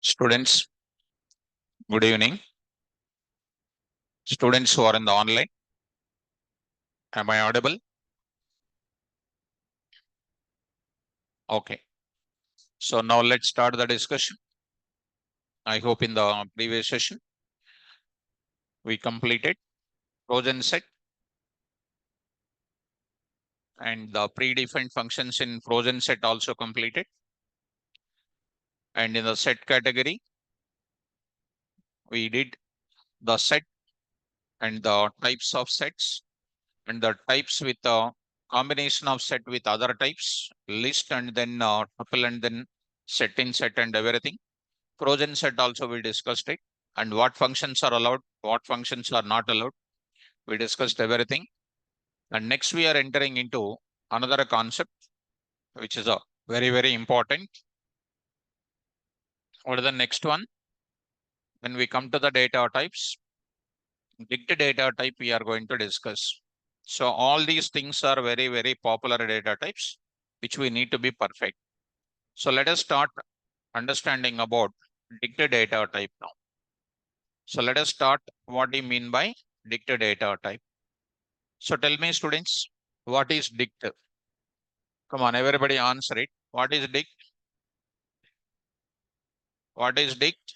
Students, good evening. Students who are in the online, am I audible? Okay. So now let's start the discussion. I hope in the previous session we completed Trojan set and the predefined functions in Trojan set also completed. And in the set category, we did the set and the types of sets and the types with the combination of set with other types, list and then tuple and then set in set and everything. Trojan set also we discussed it and what functions are allowed, what functions are not allowed. We discussed everything. And next we are entering into another concept, which is a very important. What is the next one? When we come to the data types, dict data type we are going to discuss. So all these things are very popular data types, which we need to be perfect. So let us start understanding about dict data type now. So let us start what do you mean by dict data type. So tell me students, what is dict? Come on, everybody answer it. What is dict? What is dict?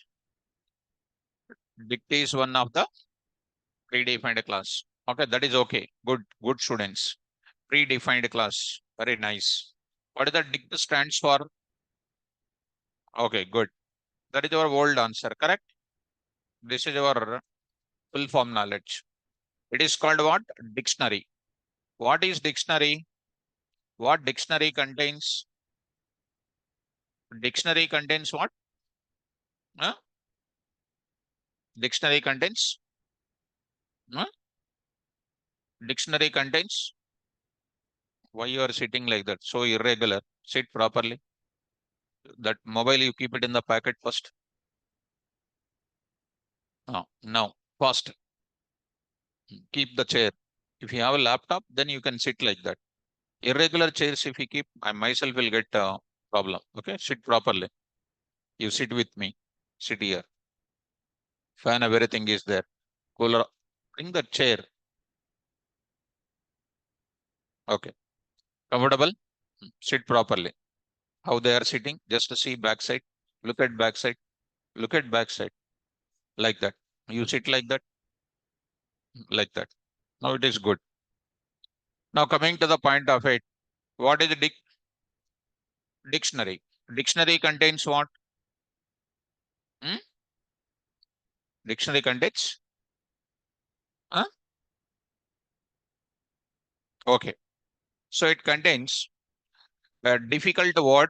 Dict is one of the predefined class. Okay, that is okay. Good students. Predefined class. Very nice. What is the dict stands for? Okay, good. That is our old answer, correct? This is our full form knowledge. It is called what? Dictionary. What is dictionary? What dictionary contains? Dictionary contains what? Huh? Dictionary contains? Huh? Dictionary contains? Why you are sitting like that? So irregular. Sit properly. That mobile you keep it in the packet first. Now, first keep the chair. If you have a laptop, then you can sit like that. Irregular chairs, if you keep, I myself will get a problem. Okay, sit properly. You sit with me. Sit here. Fan, everything is there. Cooler. Bring the chair. Okay. Comfortable? Sit properly. How they are sitting? Just to see backside. Look at backside. Look at backside. Like that. You sit like that. Like that. Now it is good. Now coming to the point of it. What is the dictionary? Dictionary contains what? Hmm? Dictionary contains? Huh? Okay. So it contains a difficult word.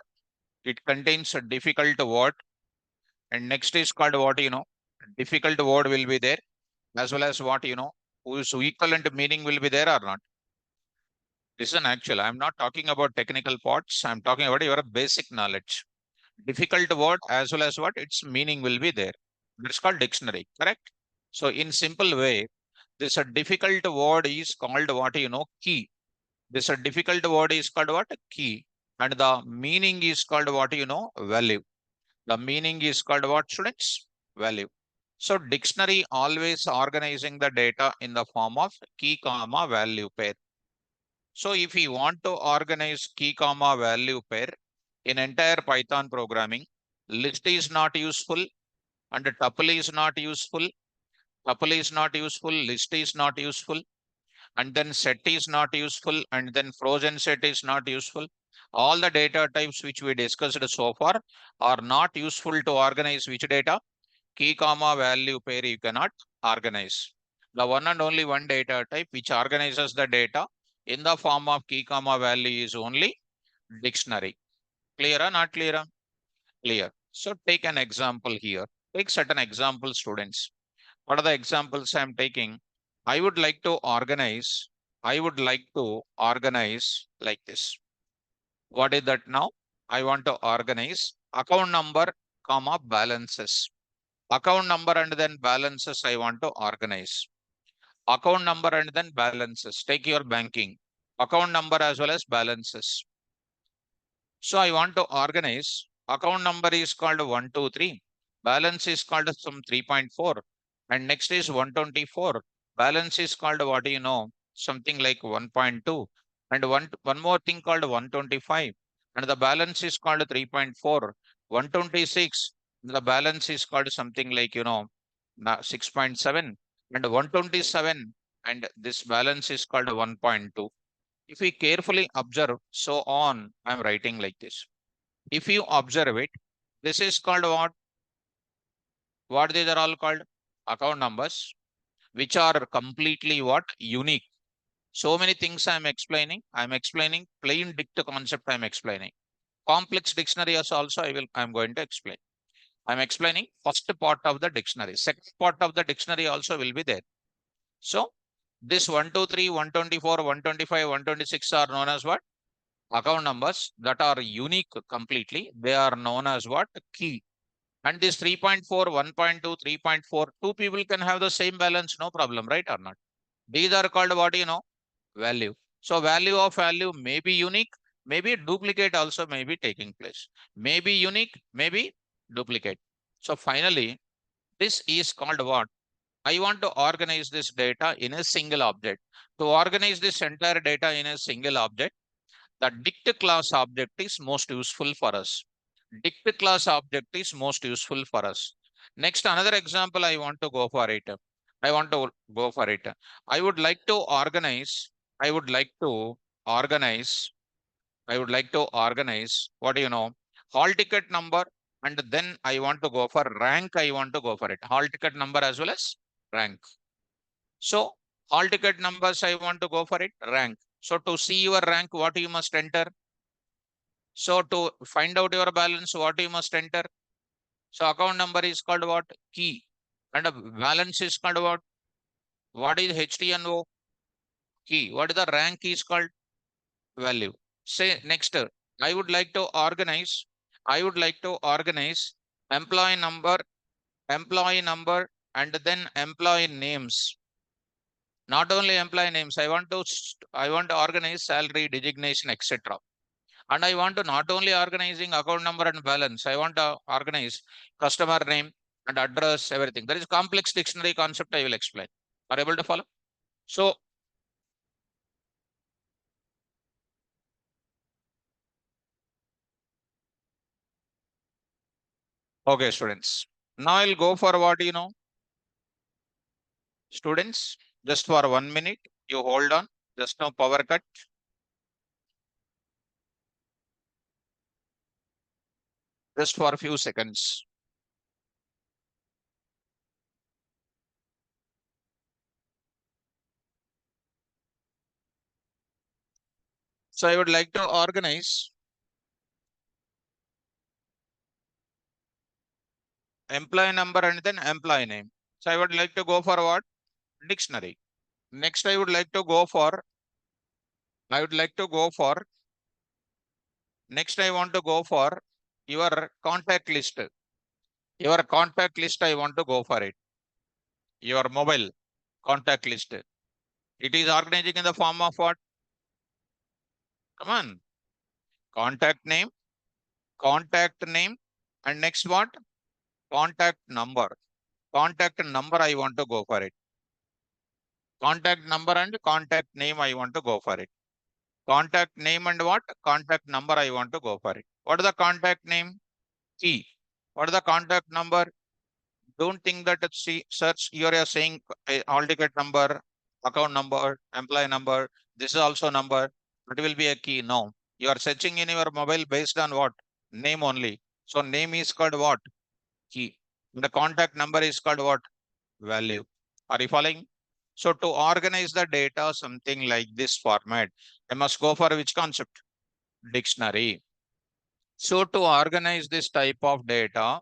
It contains a difficult word. And next is called what, difficult word will be there, as well as what, whose equivalent meaning will be there or not. Listen, actually, I'm not talking about technical parts. I'm talking about your basic knowledge. Difficult word as well as what its meaning will be there. That's called dictionary, correct? So in simple way, this a difficult word is called what, key. This a difficult word is called what? Key. And the meaning is called what, value. The meaning is called what, students? Value. So dictionary always organizing the data in the form of key comma value pair. So if we want to organize key comma value pair in entire Python programming, list is not useful and tuple is not useful. Tuple is not useful, list is not useful, and then set is not useful, and then frozen set is not useful. All the data types which we discussed so far are not useful to organize which data? Key comma value pair you cannot organize. The one and only one data type which organizes the data in the form of key comma value is only dictionary. Clear or not clear? Clear. So take an example here. Take certain examples, students. What are the examples I'm taking? I would like to organize. I would like to organize like this. What is that now? I want to organize account number, comma balances. Account number and then balances I want to organize. Account number and then balances. Take your banking. Account number as well as balances. So I want to organize. Account number is called 123. balance is called some 3.4, and next is 124. Balance is called what do you know? Something like 1.2, and one more thing called 125, and the balance is called 3.4. 126, the balance is called something like 6.7, and 127, and this balance is called 1.2. If we carefully observe, so on, I'm writing like this. If you observe it, this is called what? What these are all called? Account numbers, which are completely what? Unique. So many things I'm explaining. I'm explaining plain dict concept. I'm explaining complex dictionaries also. I'm going to explain. I'm explaining first part of the dictionary. Second part of the dictionary also will be there. So this 123, 124, 125, 126 are known as what? Account numbers that are unique completely. They are known as what? Key. And this 3.4, 1.2, 3.4, two people can have the same balance, no problem, right or not? These are called what value. So value may be unique, maybe duplicate also may be taking place. Maybe unique, maybe duplicate. So finally, this is called what? I want to organize this data in a single object. To organize this entire data in a single object, the dict class object is most useful for us. Dict class object is most useful for us. Next, another example I want to go for it. I want to go for it. I would like to organize, I would like to organize, I would like to organize, what do you know, hall ticket number, and then I want to go for rank, I want to go for it. Hall ticket number as well as rank. So, hall ticket numbers, I want to go for it, rank. So, to see your rank, what you must enter? So, to find out your balance, what you must enter? So account number is called what? Key. And a balance is called what? What is HTNO? Key. What is the rank is called? Value. Say next, I would like to organize, I would like to organize employee number, and then employee names. Not only employee names, I want to organize salary, designation, etc. And I want to not only organizing account number and balance, I want to organize customer name and address, everything. There is complex dictionary concept I will explain. Are you able to follow? So, okay, students. Now I'll go for what students, just for 1 minute, you hold on, just now power cut. Just for a few seconds. So I would like to organize employee number and then employee name. So I would like to go for what? Dictionary. Next, I would like to go for Next, I want to go for your contact list. Your contact list, I want to go for it. Your mobile contact list. It is organizing in the form of what? Come on. Contact name, and next what? Contact number. Contact number, I want to go for it. Contact number and contact name, I want to go for it. Contact name and what? Contact number, I want to go for it. What is the contact name? Key. What is the contact number? Don't think that search you're saying all ticket number, account number, employee number. This is also number. It will be a key. No, you are searching in your mobile based on what? Name only. So name is called what? Key. The contact number is called what? Value. Are you following? So to organize the data, something like this format, I must go for which concept? Dictionary. So to organize this type of data,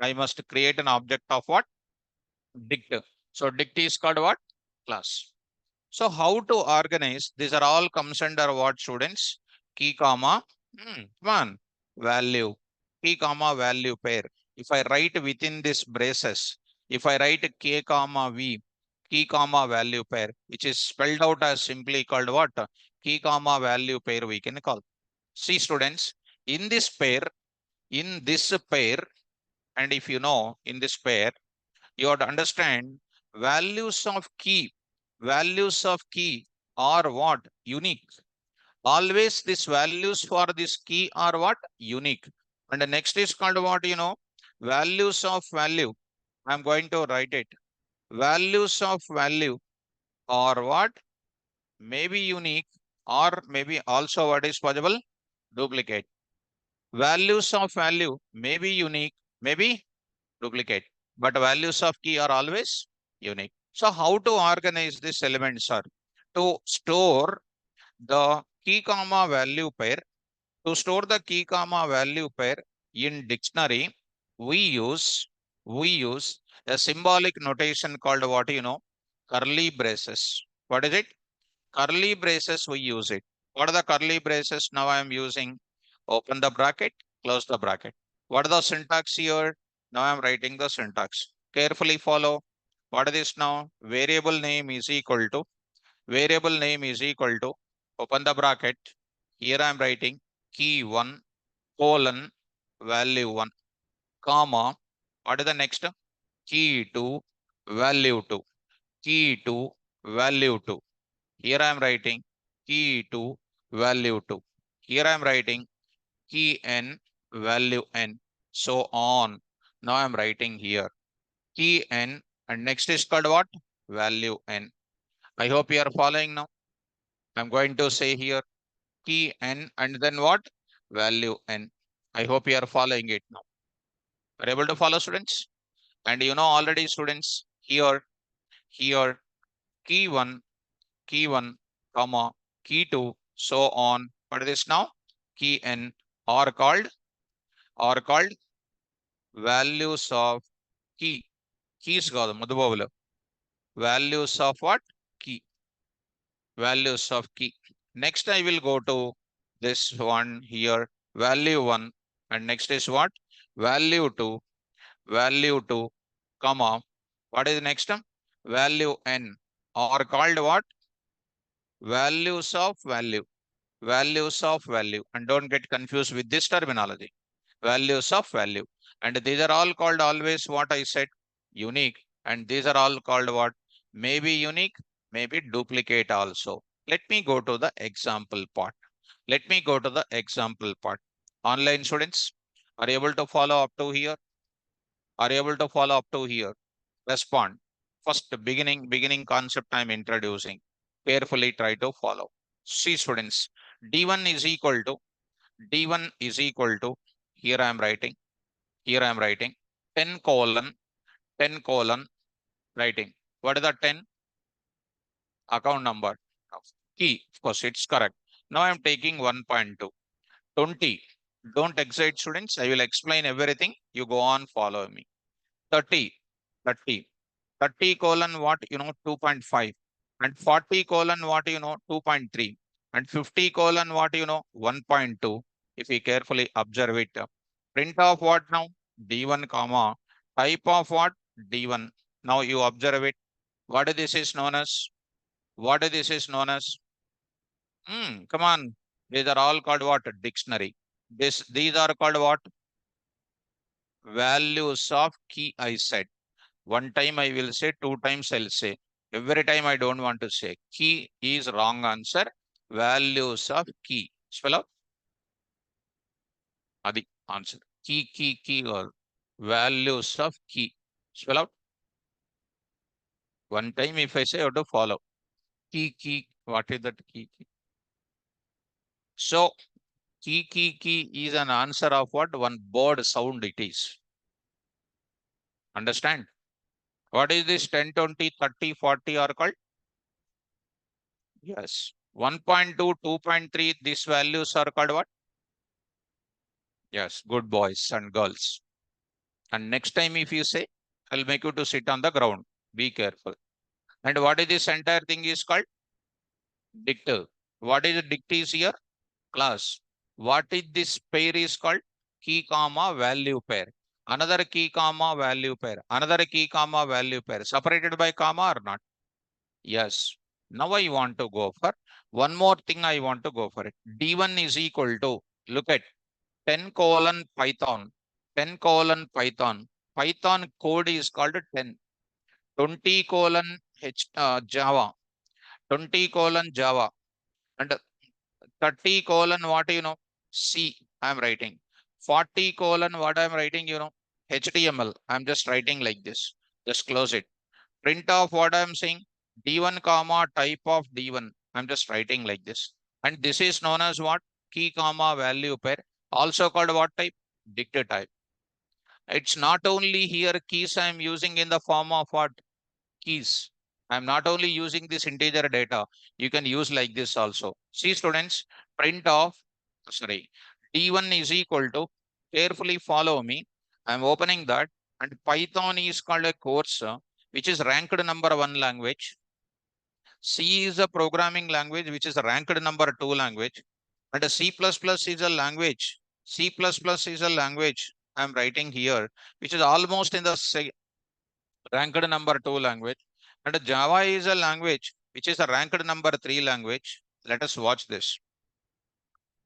I must create an object of what? Dict. So dict is called what? Class. So how to organize? These are all comes under what, students? Key comma. Come on. Value. Key comma value pair. If I write within this braces, if I write k comma v, key comma value pair, which is spelled out as simply called what? Key comma value pair we can call. See students, in this pair, in this pair, and if you know in this pair, you have to understand values of key are what? Unique. Always these values for this key are what? Unique. And the next is called what? Values of value. I'm going to write it. Values of value are what? Maybe unique, or maybe also what is possible? Duplicate. Values of value may be unique, maybe duplicate, but values of key are always unique. So how to organize these elements are to store the key comma value pair. To store the key comma value pair in dictionary, we use a symbolic notation called what? Curly braces. What is it? Curly braces, we use it. What are the curly braces now I am using? Open the bracket, close the bracket. What are the syntax here? Now I am writing the syntax. Carefully follow. What is this now? Variable name is equal to, open the bracket. Here I am writing key 1, colon, value 1, comma. What is the next? Key 2, value 2, key 2, value 2. Here I am writing key to value 2. Here I am writing key n, value n, so on. Now I am writing here key n, and next is called what? Value n. I hope you are following now. I'm going to say here key n and then what? Value n. I hope you are following it now. Are you able to follow, students? And you know already, students, here key 1, comma, key 2, so on. What is this now? Key n are called values of key. Keys కాదు ముద్దుబాబులు. Values of what? Key. Values of key. Next I will go to this one here, value 1, and next is what? Value 2, comma. What is next? Value n are called what? Values of value. Values of value. And don't get confused with this terminology. Values of value. And these are all called always what I said, unique. And these are all called what? Maybe unique, maybe duplicate also. Let me go to the example part. Let me go to the example part. Online students, are you able to follow up to here? Are you able to follow up to here? Respond. First, beginning concept I'm introducing. Carefully try to follow. See, students, D1 is equal to, D1 is equal to, here I am writing, 10 colon, writing. What is the 10? Account number. Key, of course, it's correct. Now I am taking 1.2. 20. Don't excite, students. I will explain everything. You go on, follow me. 30. 30. 30 colon what? 2.5. And 40 colon what? 2.3. And 50 colon what? 1.2. If we carefully observe it. Print of what now? D1 comma. Type of what? D1. Now you observe it. What this is known as? What this is known as? Come on. These are all called what? Dictionary. These are called what? Values of key, I said. One time I will say, two times I'll say. Every time I don't want to say. Key is wrong answer. Values of key. Spell out. Adi answer. Key or values of key. Spell out. One time if I say, you have to follow. Key. What is that key? So key is an answer of what? One bird sound it is. Understand? What is this 10, 20, 30, 40 are called? Yes. 1.2, 2.3, these values are called what? Yes, good boys and girls. And next time if you say, I'll make you to sit on the ground. Be careful. And what is this entire thing is called? Dict. What is dict is here? Class. What is this pair is called? Key comma value pair. Another key comma value pair. Another key comma value pair. Separated by comma or not? Yes. Now I want to go for one more thing. I want to go for it. D1 is equal to, look at, 10 colon Python, 10 colon Python. Python code is called 10. 20 colon Java, 20 colon Java, and 30 colon what C I'm writing. 40 colon what I'm writing, HTML. I'm just writing like this. Just close it. Print of what I'm saying, D1 comma type of D1. I'm just writing like this. And this is known as what? Key comma value pair. Also called what type? Dict type. It's not only here keys I'm using in the form of what? Keys. I'm not only using this integer data. You can use like this also. See students, print of, sorry, D1 is equal to, carefully follow me. I'm opening that, and Python is called a course which is ranked number one language. C is a programming language which is ranked number two language. And a C++ is a language. C++ is a language I'm writing here, which is almost in the ranked number two language. And Java is a language which is a ranked number three language. Let us watch this.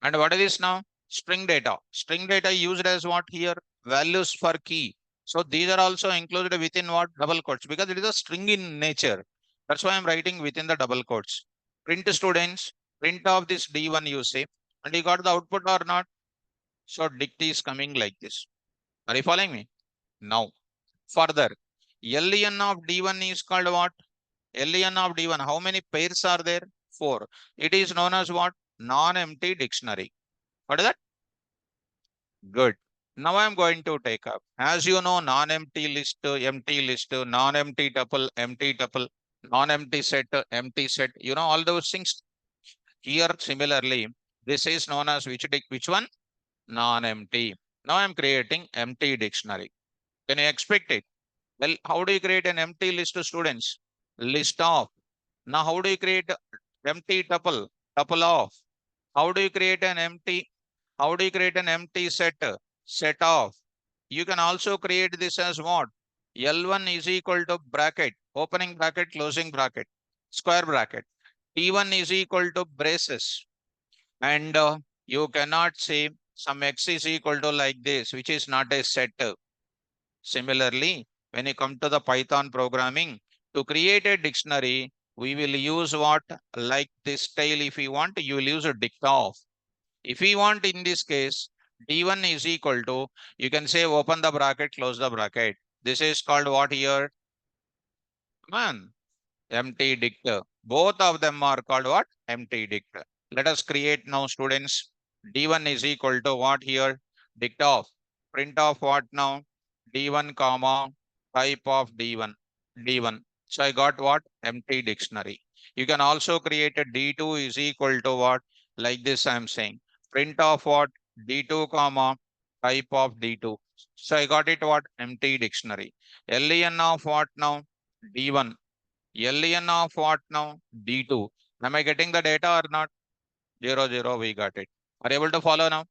And what is this now? String data. String data used as what here? Values for key. So these are also included within what? Double quotes, because it is a string in nature. That's why I'm writing within the double quotes. Print students, print of this D1 you say, and you got the output or not? So dict is coming like this. Are you following me? Now, further, LEN of D1 is called what? LEN of D1. How many pairs are there? 4. It is known as what? Non-empty dictionary. What is that? Good. Now I'm going to take up. As you know, non-empty list, empty list, non-empty tuple, non-empty set, empty set. You know all those things. Here, similarly, this is known as which one? Non-empty. Now I'm creating empty dictionary. Can you expect it? Well, how do you create an empty list of students? List of. Now, how do you create empty tuple? Tuple of. How do you create an empty? How do you create an empty set? Set of. You can also create this as what? L1 is equal to bracket, opening bracket, closing bracket, square bracket. T1 is equal to braces. And you cannot say some x is equal to like this, which is not a set. Similarly, when you come to the Python programming, to create a dictionary, we will use what? Like this style, if we want, you will use a dict of. If we want, in this case, D1 is equal to, you can say open the bracket, close the bracket. This is called what here? Man, empty dict. Both of them are called what? Empty dict. Let us create now, students. D1 is equal to what here? Dict of. Print of what now? D1 comma type of D1. D1. So I got what? Empty dictionary. You can also create a D2 is equal to what? Like this I'm saying. Print of what? D2 comma type of D2. So I got it what? Empty dictionary. LEN of what now? D1. LEN of what now? D2. Am I getting the data or not? 0, 0, we got it. Are you able to follow now?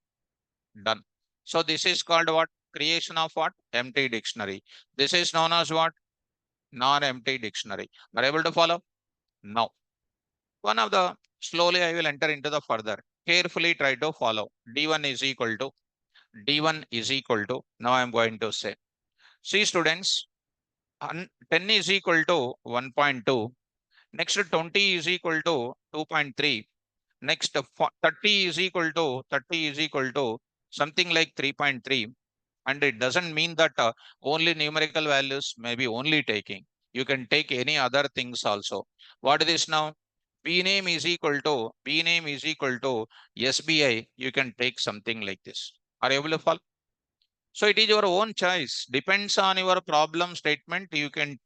Done. So this is called what? Creation of what? Empty dictionary. This is known as what? Non-empty dictionary. Are you able to follow? Now, one of the, slowly I will enter into the further. Carefully try to follow. D1 is equal to, D1 is equal to, now I am going to say. See students, 10 is equal to 1.2. Next 20 is equal to 2.3. Next 30 is equal to, 30 is equal to something like 3.3. And it doesn't mean that only numerical values may be only taking. You can take any other things also. What is this now? B name is equal to, B name is equal to SBI. You can take something like this. Are you able to follow? So it is your own choice. Depends on your problem statement. You can,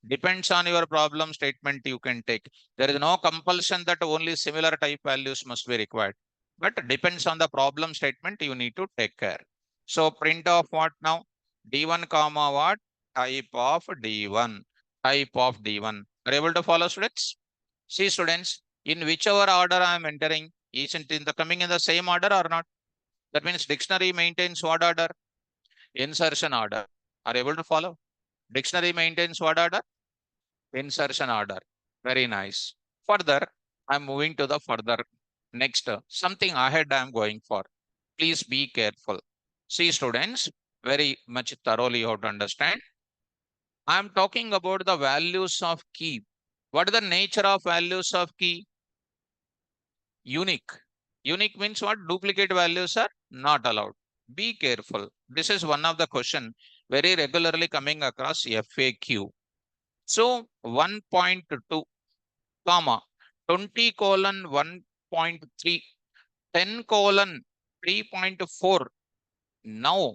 depends on your problem statement you can take. There is no compulsion that only similar type values must be required. But depends on the problem statement you need to take care. So print of what now? D1 comma what? Type of D1. Type of D1. Are you able to follow students? See students, in whichever order I am entering, isn't in the coming in the same order or not? That means dictionary maintains what order? Insertion order. Are you able to follow? Dictionary maintains what order? Insertion order. Very nice. Further, I'm moving to the further next something ahead I'm going for. Please be careful. See, students, very much thoroughly you have to understand. I am talking about the values of key. What is the nature of values of key? Unique. Unique means what? Duplicate values are not allowed. Be careful. This is one of the question very regularly coming across FAQ. So 1.2 comma 20 colon 1.3 10 colon 3.4. Now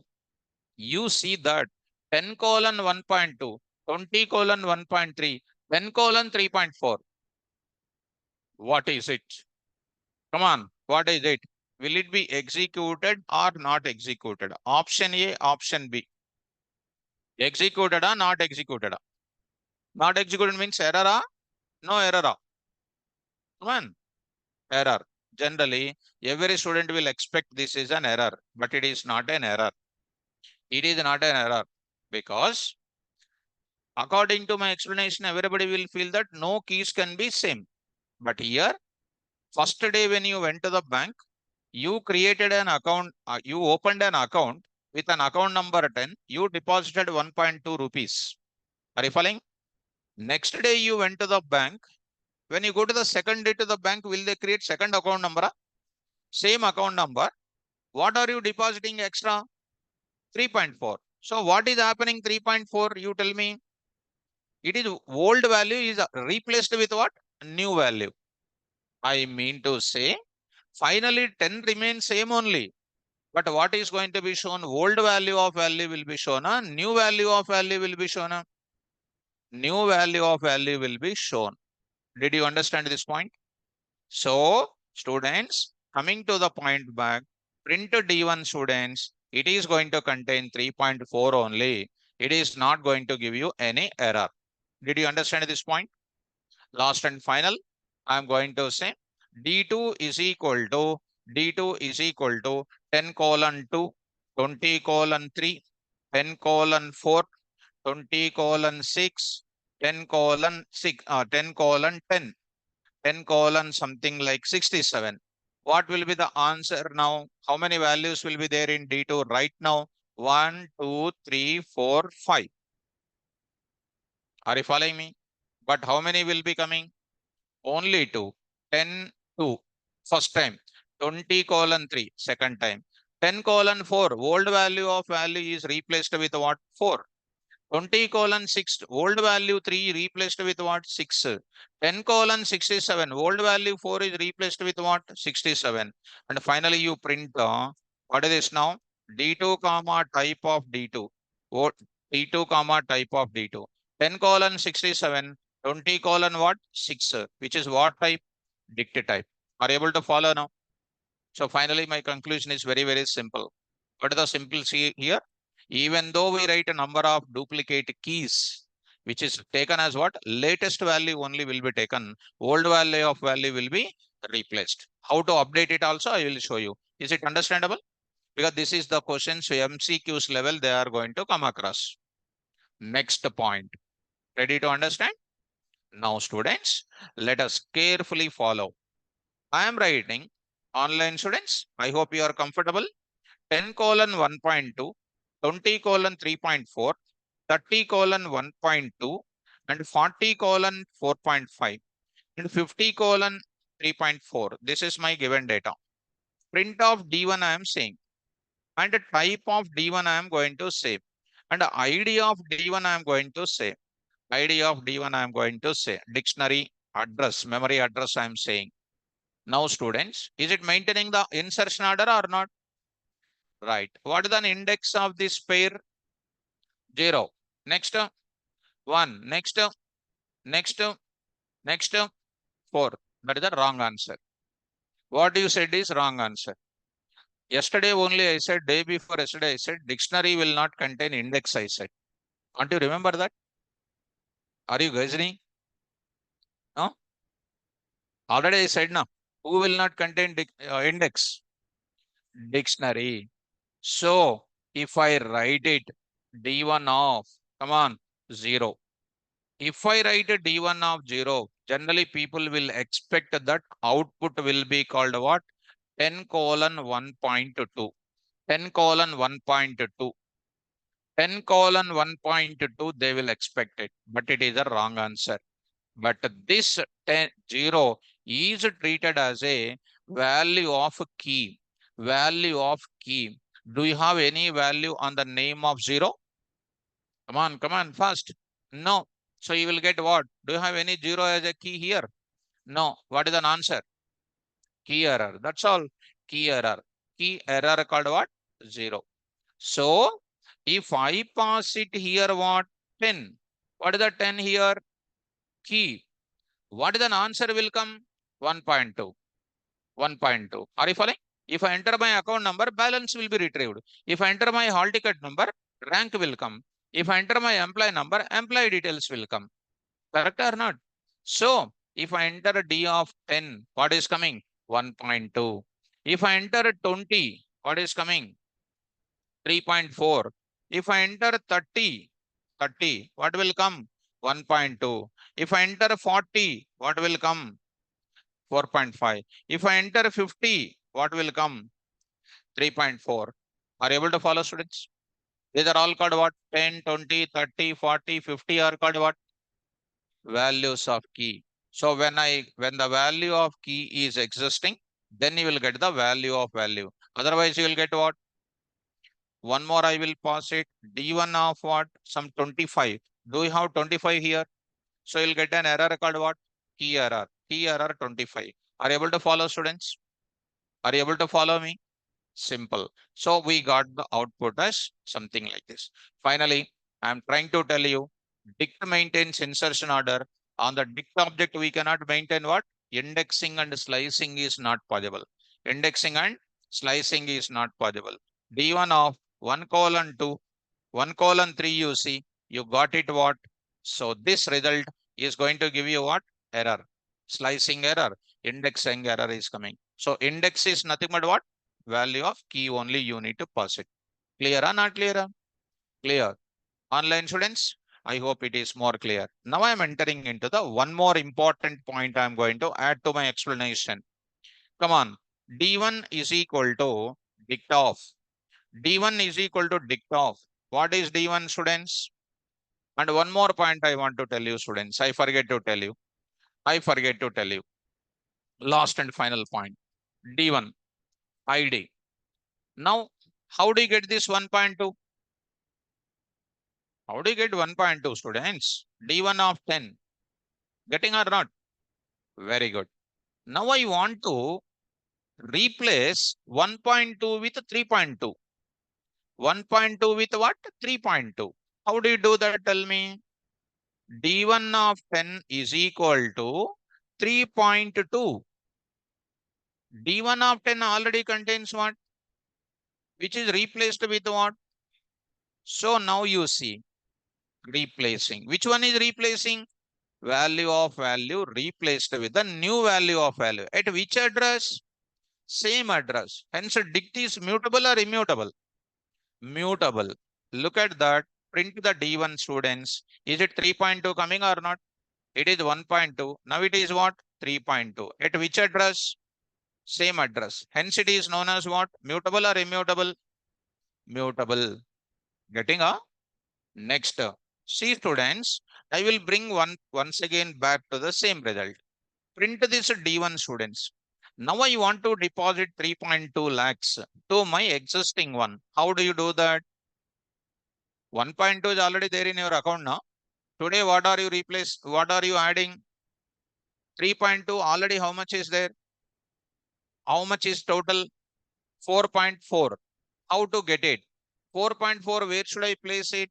you see that 10 colon 1.2, 20 colon 1.3, 10 colon 3.4. What is it? Come on, what is it? Will it be executed or not executed? Option A, option B. Executed or not executed? Not executed means error or no error? Come on, error. Generally, every student will expect this is an error, but it is not an error. It is not an error because according to my explanation, everybody will feel that no keys can be same. But here, first day when you went to the bank, you created an account, you opened an account with an account number 10, you deposited 1.2 rupees. Are you following? Next day you went to the bank. When you go to the second day to the bank, will they create second account number? Same account number. What are you depositing extra? 3.4. So what is happening 3.4? You tell me. It is old value is replaced with what? New value. I mean to say, finally 10 remains same only. But what is going to be shown? Old value of value will be shown. New value of value will be shown. New value of value will be shown. Did you understand this point? So, students, coming to the point back, print D1 students, it is going to contain 3.4 only. It is not going to give you any error. Did you understand this point? Last and final, I am going to say D2 is equal to D2 is equal to 10 colon 2, 20 colon 3, 10 colon 4, 20 colon 6, 10 colon 6, 10 colon 10, 10 colon something like 67. What will be the answer now? How many values will be there in D2 right now? 1, 2, 3, 4, 5. Are you following me? But how many will be coming? Only 2. 10, 2. First time. 20 colon 3. Second time. 10 colon 4. Old value of value is replaced with what? 4. 20 colon 6. Old value 3 replaced with what? 6. 10 colon 67. Old value 4 is replaced with what? 67. And finally you print what is this now? D2 comma type of D2. What? D2 comma type of D2. 10 colon 67. 20 colon what? 6. Which is what type? Dict type. Are you able to follow now? So finally, my conclusion is very, very simple. What is the simple see here? Even though we write a number of duplicate keys, which is taken as what? Latest value only will be taken. Old value of value will be replaced. How to update it also, I will show you. Is it understandable? Because this is the questions MCQs level they are going to come across. Next point. Ready to understand? Now, students, let us carefully follow. I am writing online students. I hope you are comfortable. 10 colon 1.2, 20 colon 3.4, 30 colon 1.2, and 40 colon 4.5, and 50 colon 3.4. This is my given data. Print of D1 I am saying. And the type of D1 I am going to say. And the ID of D1 I am going to say. ID of D1 I am going to say. Dictionary address, memory address I am saying. Now students, is it maintaining the insertion order or not? Right. What is the index of this pair? 0. Next, 1. Next, next, next, 4. That is the wrong answer. What you said is wrong answer. Yesterday only I said, day before yesterday I said, dictionary will not contain index I said. Can't you remember that? Are you listening? No? Already I said no. Who will not contain index? Dictionary. So if I write it D1 of, come on, 0. If I write a D1 of 0, generally people will expect that output will be called what? 10 colon 1.2. 10 colon 1.2. 10 colon 1.2, they will expect it, but it is a wrong answer. But this 0 is treated as a value of key. Value of key. Do you have any value on the name of 0? Come on, fast. No. So you will get what? Do you have any 0 as a key here? No. What is an answer? Key error. That's all. Key error. Key error called what? 0. So if I pass it here, what? 10. What is the 10 here? Key. What is the answer will come? 1.2. 1.2. Are you following? If I enter my account number, balance will be retrieved. If I enter my hall ticket number, rank will come. If I enter my employee number, employee details will come. Correct or not? So if I enter D of 10, what is coming? 1.2. If I enter 20, what is coming? 3.4. If I enter 30, what will come? 1.2. If I enter 40, what will come? 4.5. If I enter 50, what will come? 3.4. Are you able to follow, students? These are all called what? 10, 20, 30, 40, 50 are called what? Values of key. So when the value of key is existing, then you will get the value of value. Otherwise, you will get what? One more I will pass it. D1 of what? Some 25. Do you have 25 here? So you'll get an error called what? Key error. Key error 25. Are you able to follow, students? Are you able to follow me? Simple. So we got the output as something like this. Finally, I'm trying to tell you, dict maintains insertion order. On the dict object, we cannot maintain what? Indexing and slicing is not possible. Indexing and slicing is not possible. D1 of 1 colon 2, 1 colon 3, you see, you got it what? So this result is going to give you what? Error. Slicing error, indexing error is coming. So index is nothing but what? Value of key only, you need to pass it. Clear or not clear? Clear. Online students, I hope it is more clear. Now I am entering into the one more important point I am going to add to my explanation. Come on. D1 is equal to dict off. D1 is equal to dict off. What is D1, students? And one more point I want to tell you, students. I forget to tell you. Last and final point. D1, ID. Now, how do you get this 1.2? How do you get 1.2, students? D1 of 10. Getting or not? Very good. Now I want to replace 1.2 with 3.2. 1.2 with what? 3.2. How do you do that? Tell me. D1 of 10 is equal to 3.2. D1 of 10 already contains what? Which is replaced with what? So now you see replacing. Which one is replacing? Value of value replaced with the new value of value. At which address? Same address. Hence, dict is mutable or immutable? Mutable. Look at that. Print the D1, students. Is it 3.2 coming or not? It is 1.2. Now it is what? 3.2. At which address? Same address. Hence, it is known as what? Mutable or immutable? Mutable. Getting a next. See, students, I will bring once again back to the same result. Print this D1, students. Now I want to deposit 3.2 lakhs to my existing one. How do you do that? 1.2 is already there in your account now. Today, what are you replace? What are you adding? 3.2 already. How much is there? How much is total? 4.4. How to get it? 4.4, where should I place it?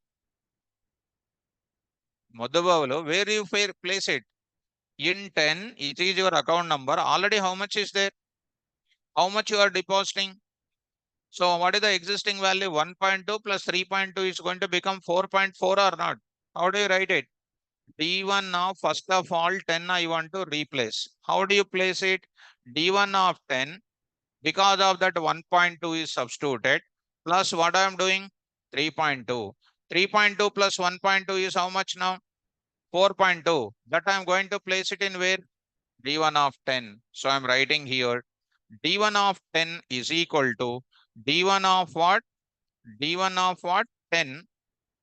Modabavalo, where you place it? In 10, it is your account number. Already how much is there? How much you are depositing? So what is the existing value? 1.2 plus 3.2 is going to become 4.4 or not? How do you write it? D1 now, first of all, 10 I want to replace. How do you place it? D1 of 10, because of that 1.2 is substituted, plus what I am doing? 3.2. 3.2 plus 1.2 is how much now? 4.2. That I am going to place it in where? D1 of 10. So I am writing here D1 of 10 is equal to D1 of what? D1 of what? 10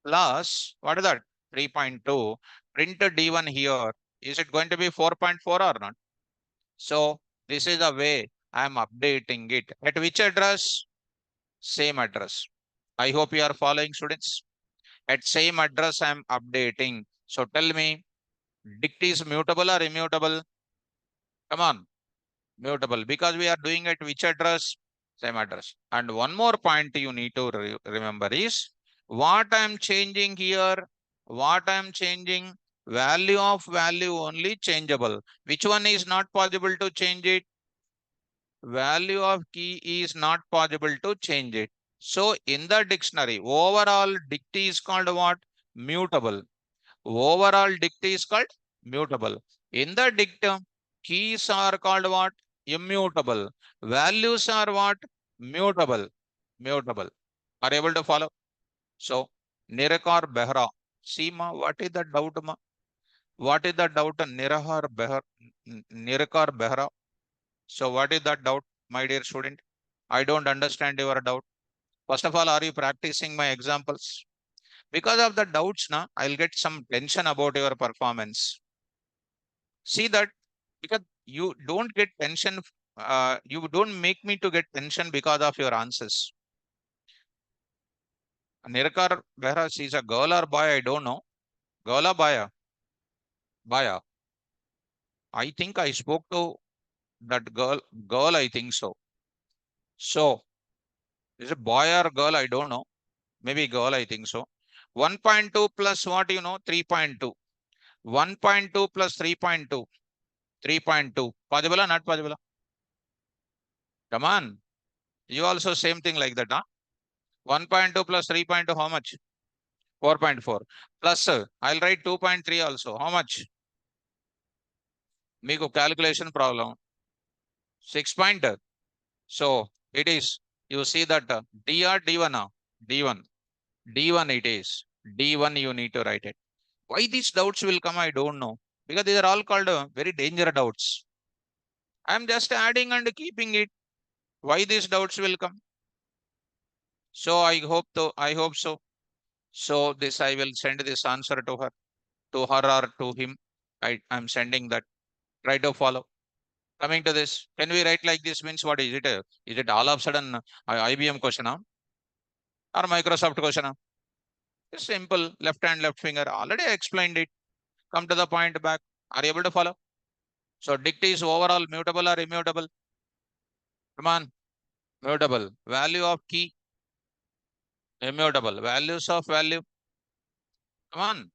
plus, what is that? 3.2. Print D1 here. Is it going to be 4.4 or not? So this is the way I am updating it. At which address? Same address. I hope you are following, students. At same address I am updating. So tell me, dict is mutable or immutable? Come on, mutable, because we are doing at which address? Same address. And one more point you need to remember is what I am changing here. What I am changing? Value of value only changeable. Which one is not possible to change it? Value of key is not possible to change it. So in the dictionary, overall dict is called what? Mutable. Overall dict is called mutable. In the dictum, keys are called what? Immutable. Values are what? Mutable. Mutable. Are you able to follow? So, Nirakar Behra. See ma, what is the doubt ma? What is the doubt? Nirakar Behra. So, what is that doubt, my dear student? I don't understand your doubt. First of all, are you practicing my examples? Because of the doubts, na, I'll get some tension about your performance. See that, because you don't get tension, you don't make me to get tension because of your answers. Nirakar Behra, she's a girl or boy, I don't know. Girl or boy? Boy. I think I spoke to that girl, I think so. So, is it boy or girl? I don't know. Maybe girl, I think so. 1.2 plus what, 3.2. 1.2 plus 3.2. 3.2. Possible or not possible? Come on. You also same thing like that, huh? 1.2 plus 3.2, how much? 4.4. Plus, I'll write 2.3 also. How much? Meeku calculation problem. 6 point. So, it is, you see that D or D1? D1. D1 it is. D1 you need to write it. Why these doubts will come, I don't know. Because these are all called very dangerous doubts. I am just adding and keeping it. Why these doubts will come? So I hope so. So this I will send this answer to her or to him. I'm sending that. Try to follow. Coming to this, can we write like this? Means what is it? Is it all of a sudden IBM question or Microsoft question? It's simple. Left hand, left finger. Already I explained it. Come to the point back. Are you able to follow? So dict is overall mutable or immutable? Come on. Mutable. Value of key. Immutable. Values of value. Come on.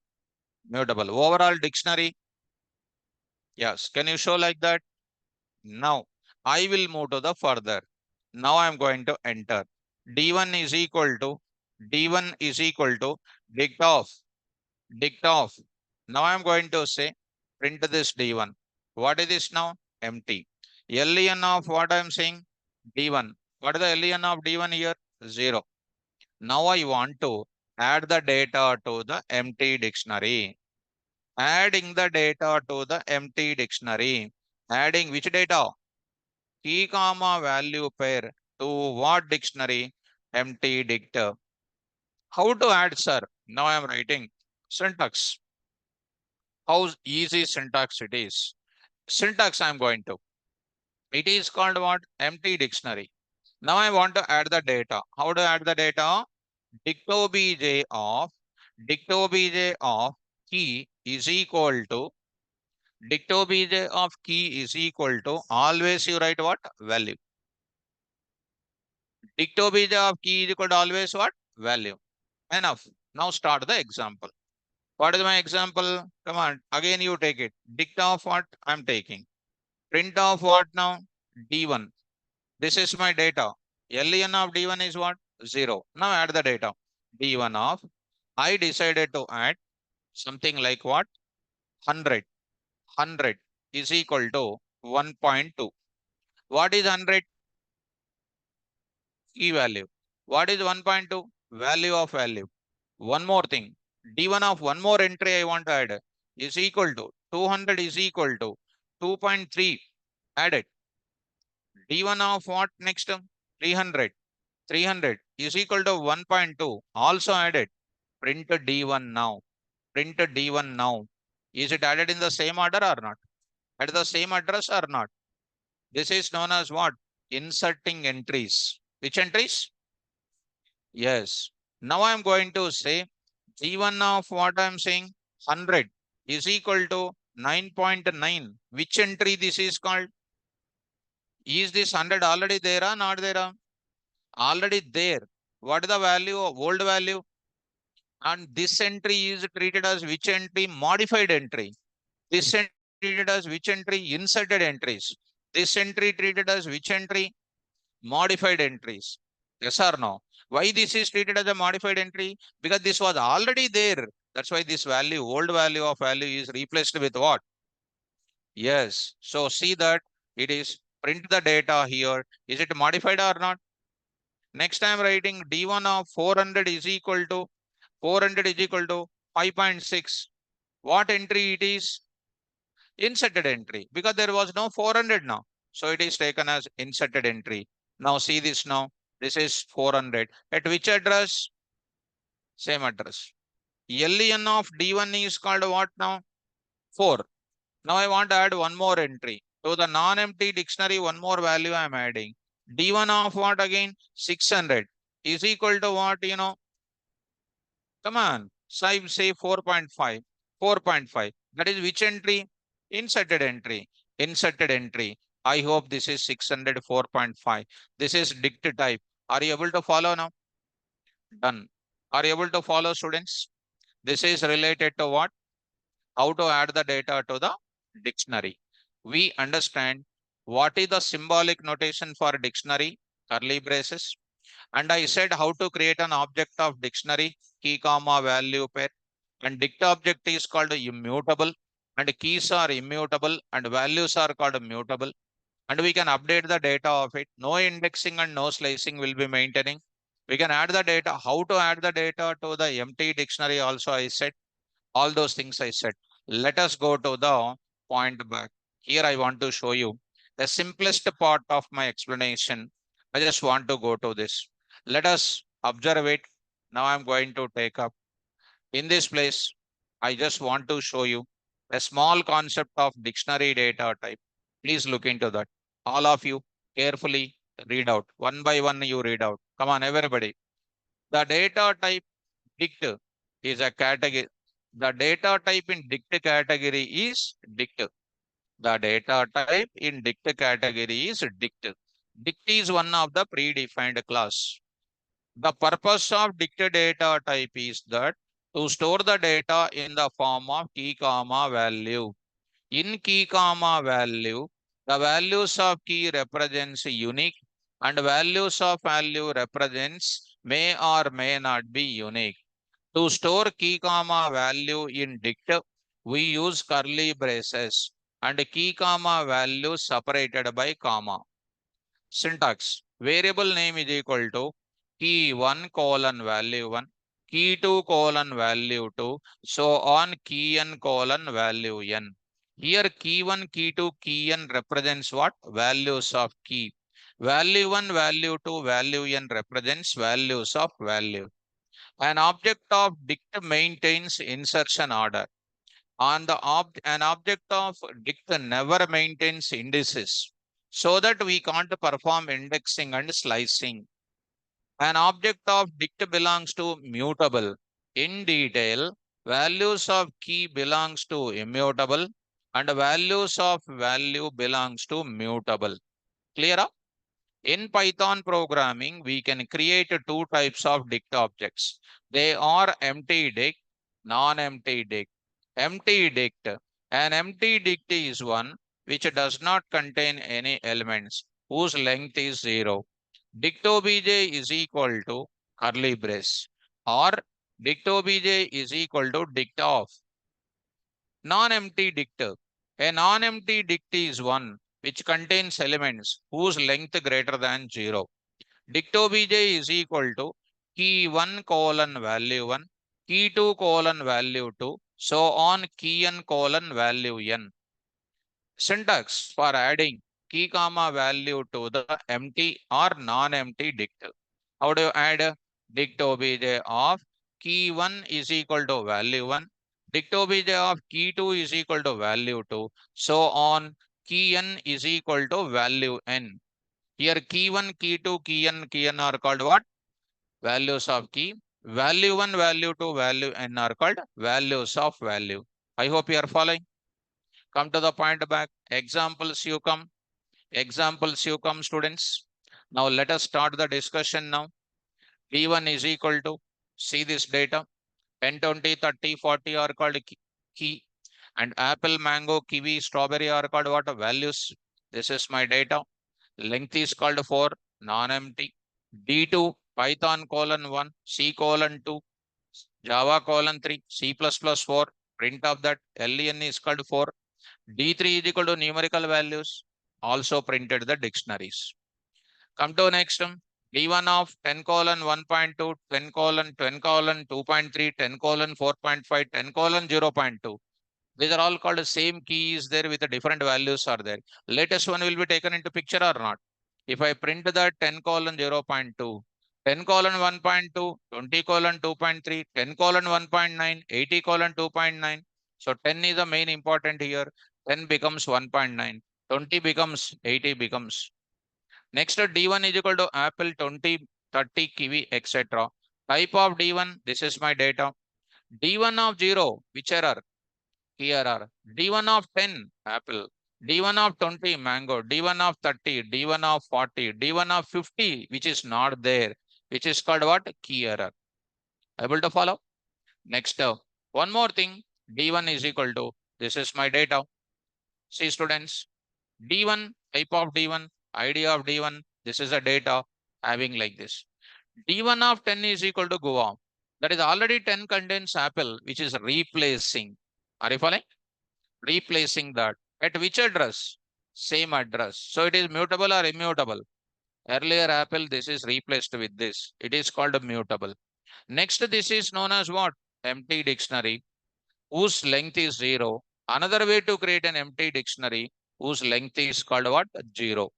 Mutable. Overall dictionary. Yes. Can you show like that? Now I will move to the further. Now I am going to enter. D1 is equal to D1 is equal to dict of dict of. Now I am going to say print this D1. What is this now? Empty. LEN of what I am saying? D1. What is the LEN of D1 here? 0. Now I want to add the data to the empty dictionary. Adding the data to the empty dictionary. Adding which data? Key comma value pair to what dictionary? Empty dict. How to add, sir? Now I am writing syntax. How easy syntax it is. Syntax I am going to. It is called what? Empty dictionary. Now I want to add the data. How to add the data? Dict of key is equal to dict of key is equal to, always you write what? Value. Dict of key is equal to always what? Value. Enough. Now start the example. What is my example? Come on. Again you take it. Dict of what? I'm taking. Print of what now? D1. This is my data. LEN of D1 is what? 0. Now add the data. D1 of, I decided to add something like what? 100. 100 is equal to 1.2. What is 100? Key value. What is 1.2? Value of value. One more thing. D1 of one more entry I want to add is equal to 200 is equal to 2.3. Add it. D1 of what next? 300. 300 is equal to 1.2. Also added. Print D1 now. Print D1 now. Is it added in the same order or not? At the same address or not? This is known as what? Inserting entries. Which entries? Yes. Now I am going to say G1 of what I am saying? 100 is equal to 9.9. Which entry this is called? Is this 100 already there or not there? Already there. What is the value of old value? And this entry is treated as which entry? Modified entry. This entry treated as which entry? Inserted entries. This entry treated as which entry? Modified entries. Yes or no? Why this is treated as a modified entry? Because this was already there. That's why this value, old value of value is replaced with what? Yes. So see that it is print the data here. Is it modified or not? Next I am writing D1 of 400 is equal to 5.6. What entry it is? Inserted entry, because there was no 400 now. So it is taken as inserted entry. Now see this now. This is 400. At which address? Same address. LEN of D1 is called what now? 4. Now I want to add one more entry. To the non-empty dictionary, one more value I am adding. D1 of what again? 600 is equal to what, Come on. So I say 4.5. 4.5. That is which entry? Inserted entry. Inserted entry. I hope this is 600 4.5. This is dict type. Are you able to follow now? Done. Are you able to follow, students? This is related to what? How to add the data to the dictionary. We understand what is the symbolic notation for dictionary, curly braces. And I said how to create an object of dictionary, key, comma, value pair. And dict object is called immutable. And keys are immutable and values are called mutable. And we can update the data of it. No indexing and no slicing will be maintaining. We can add the data. How to add the data to the empty dictionary also I said. All those things I said. Let us go to the point back. Here I want to show you the simplest part of my explanation. I just want to go to this. Let us observe it. Now I'm going to take up. In this place, I just want to show you a small concept of dictionary data type. Please look into that. All of you carefully read out. One by one you read out. Come on, everybody. The data type dict is a category. The data type in dict category is dict. The data type in dict category is dict. Dict is one of the predefined class. The purpose of dict data type is that to store the data in the form of key comma value. In key comma value, the values of key represents unique and values of value represents may or may not be unique. To store key comma value in dict, we use curly braces and key comma value separated by comma. Syntax. Variable name is equal to key 1 colon value 1, key 2 colon value 2, so on key n colon value n. Here key 1, key 2, key n represents what? Values of key. Value 1, value 2, value n represents values of value. An object of dict maintains insertion order. An object of dict never maintains indices, so that we can't perform indexing and slicing. An object of dict belongs to mutable. In detail, values of key belongs to immutable and values of value belongs to mutable. Clear up? In Python programming, we can create two types of dict objects. They are empty dict, non-empty dict. Empty dict. An empty dict is one which does not contain any elements, whose length is 0. Dict obj is equal to curly brace, or dict obj is equal to dict of. Non-empty dict. A non-empty dict is one which contains elements whose length greater than 0. Dict obj is equal to key 1 colon value 1, key 2 colon value 2, so on key n colon value n. Syntax for adding key comma value to the empty or non-empty dict. How do you add? Dict obj of key 1 is equal to value 1. Dict obj of key 2 is equal to value 2. So on key n is equal to value n. Here key 1, key 2, key n are called what? Values of key. Value 1, value 2, value n are called values of value. I hope you are following. Come to the point back. Examples you come. Examples you come, students. Now let us start the discussion now. D1 is equal to, see this data, 10, 20, 30, 40 are called key, and apple, mango, kiwi, strawberry are called what? Values. This is my data. Length is called for non-empty. D2, Python colon 1, C colon 2, Java colon 3, C++ 4, print of that, len is called for. D3 is equal to numerical values, also printed the dictionaries. Come to next one. D1 of 10 colon 1.2, 10 colon 10 colon 2.3, 10 colon 4.5, 10 colon 0.2. These are all called the same keys there with the different values are there. Latest one will be taken into picture or not. If I print the 10 colon 0.2, 10 colon 1.2, 20 colon 2.3, 10 colon 1.9, 80 colon 2.9. So 10 is the main important here. 10 becomes 1.9, 20 becomes 80 becomes. Next, D1 is equal to apple 20, 30, kiwi, etc. Type of D1, this is my data. D1 of 0, which error? Key error. D1 of 10, apple. D1 of 20, mango. D1 of 30, D1 of 40, D1 of 50, which is not there, which is called what? Key error. Able to follow? Next, one more thing. D1 is equal to, this is my data. See, students, D1, type of D1, ID of D1, this is a data having like this. D1 of 10 is equal to Goa. That is already 10 contains apple, which is replacing. Are you following? Replacing that. At which address? Same address. So it is mutable or immutable? Earlier apple, this is replaced with this. It is called mutable. Next, this is known as what? Empty dictionary, whose length is 0. Another way to create an empty dictionary whose length is called what? 0.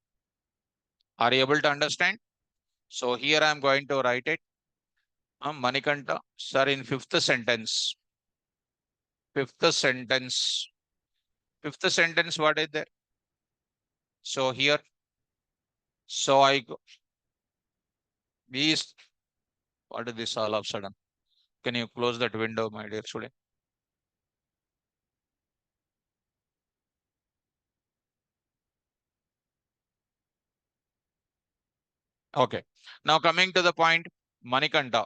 Are you able to understand? So here I am going to write it. Manikanta, sir, in fifth sentence. Fifth sentence. Fifth sentence, what is there? So here, so I go, is, what is this all of a sudden? Can you close that window, my dear student? Okay. Now coming to the point, Manikanta.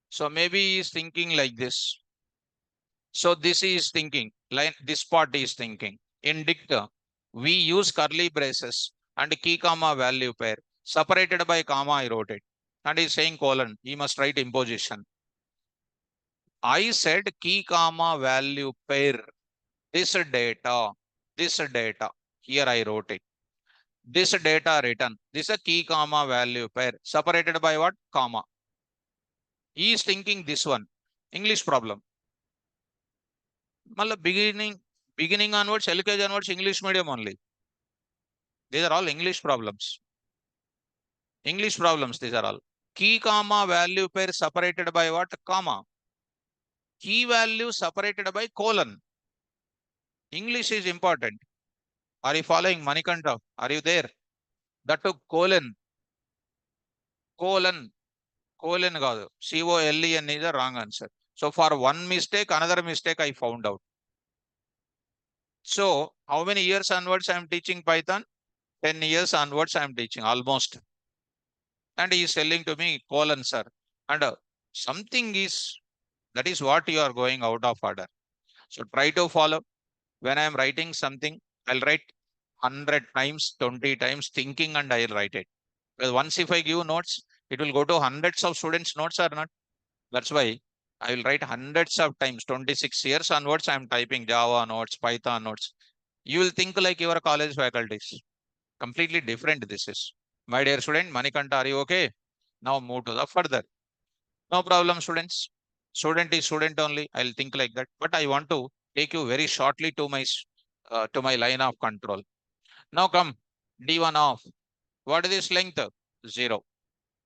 So maybe he is thinking like this. So this is thinking, like this part is thinking. In dicta, we use curly braces and key comma value pair. Separated by comma, I wrote it. And he's saying colon, he must write imposition. I said key comma value pair. This data, this data. Here I wrote it. This data written. This is a key comma value pair. Separated by what? Comma. He is thinking this one. English problem. Malla beginning onwards, LKG onwards, English medium only. These are all English problems. English problems, these are all. Key comma value pair separated by what? Comma. Key value separated by colon. English is important. Are you following, Manikanta? Are you there? That took colon. Colon. Colon కాదు. COLEN is the wrong answer. So for one mistake, another mistake I found out. So how many years onwards I am teaching Python? 10 years onwards I am teaching almost. And he is telling to me, colon, sir. And something is, that is what you are going out of order. So try to follow. When I am writing something, I'll write 100 times, 20 times thinking and I'll write it. Because once if I give notes, it will go to hundreds of students' notes or not. That's why I will write hundreds of times, 26 years onwards, I am typing Java notes, Python notes. You will think like your college faculties. Completely different this is. My dear student, Manikanta, are you okay? Now move to the further. No problem, students. Student is student only. I'll think like that. But I want to take you very shortly to my line of control. Now come. D1 of, what is this length? 0.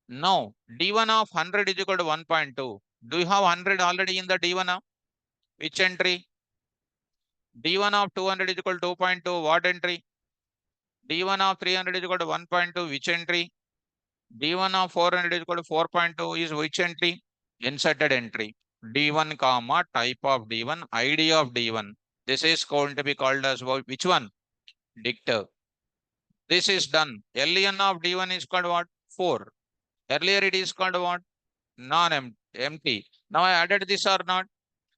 Now, D1 of 100 is equal to 1.2. Do you have 100 already in the D1 of? Which entry? D1 of 200 is equal to 2.2. What entry? D1 of 300 is equal to 1.2. Which entry? D1 of 400 is equal to 4.2 is which entry? Inserted entry. D1 comma type of D1, ID of D1. This is going to be called as which one? Dictor. This is done. LN of D1 is called what? 4. Earlier it is called what? Non-empty. Now I added this or not?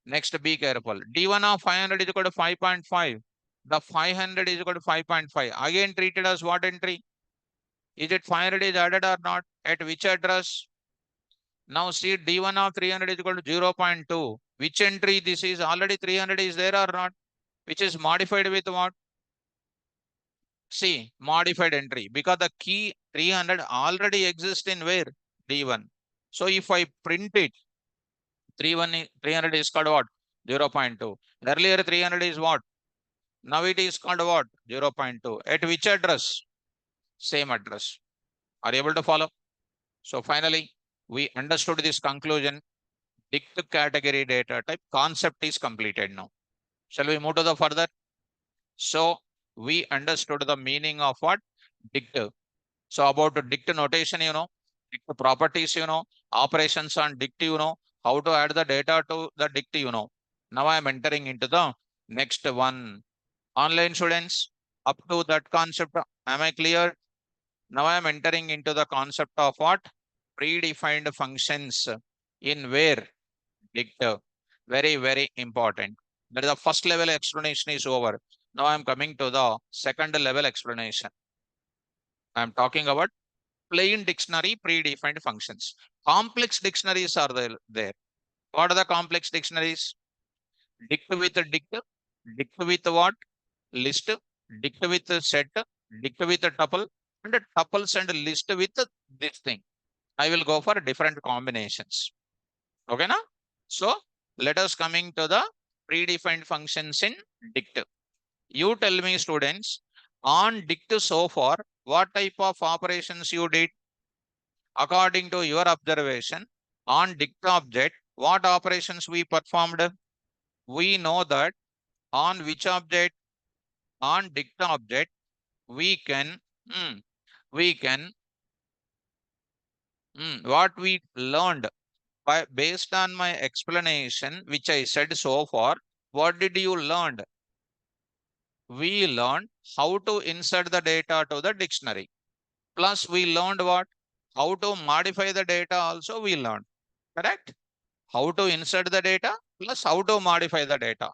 Next, be careful. D1 of 500 is equal to 5.5. The 500 is equal to 5.5. Again treated as what entry? Is it 500 is added or not? At which address? Now see D1 of 300 is equal to 0.2. Which entry this is? Already 300 is there or not? Which is modified with what? See, modified entry. Because the key 300 already exists in where? D1. So if I print it, 300 is called what? 0.2. Earlier 300 is what? Now it is called what? 0.2. At which address? Same address. Are you able to follow? So finally, we understood this conclusion. Dict category data type concept is completed now. Shall we move to the further? So we understood the meaning of what? Dict. So about the dict notation, dict properties, operations on dict, how to add the data to the dict, Now I am entering into the next one. Online students, up to that concept, am I clear? Now I am entering into the concept of what? Predefined functions in where? Dict. Very, very important. That is the first level explanation is over. Now I am coming to the second level explanation. I am talking about plain dictionary predefined functions. Complex dictionaries are there. What are the complex dictionaries? Dict with dict, dict with what? List, dict with set, dict with tuple, and tuples and list with this thing. I will go for different combinations. Okay, now? So let us coming to the predefined functions in dict. You tell me, students, on dict so far, what type of operations you did? According to your observation, on dict object, what operations we performed? We know that on which object? On dict object, we can, mm, we can, what we learned based on my explanation, which I said so far, what did you learn? We learned how to insert the data to the dictionary. Plus, we learned what? How to modify the data also we learned. Correct? How to insert the data plus how to modify the data.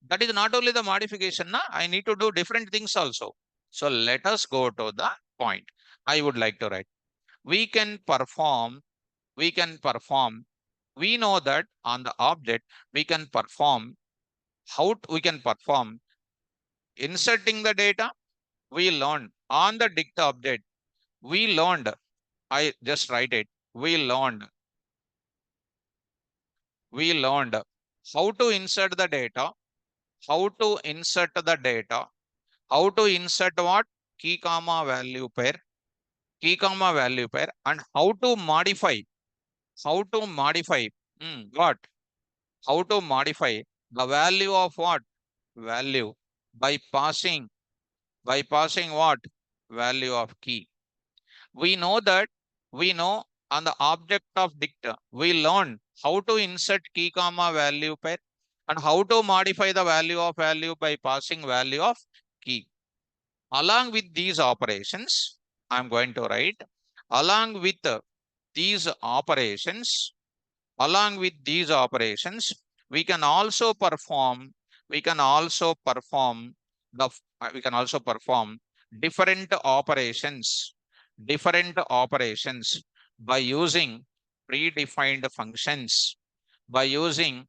That is not only the modification, I need to do different things also. So let us go to the point. I would like to write. We can perform, we know that on the object, we can perform, we can perform inserting the data. We learned on the dict object. We learned, I just write it. We learned how to insert the data, how to insert the data, how to insert what? Key comma value pair, and how to modify, what? How to modify the value of what? Value by passing, what? Value of key. We know that, we know on the object of dict, we learn how to insert key comma value pair and how to modify the value of value by passing value of key. Along with these operations, I'm going to write, along with these operations, we can also perform, we can also perform the, different operations, by using predefined functions, by using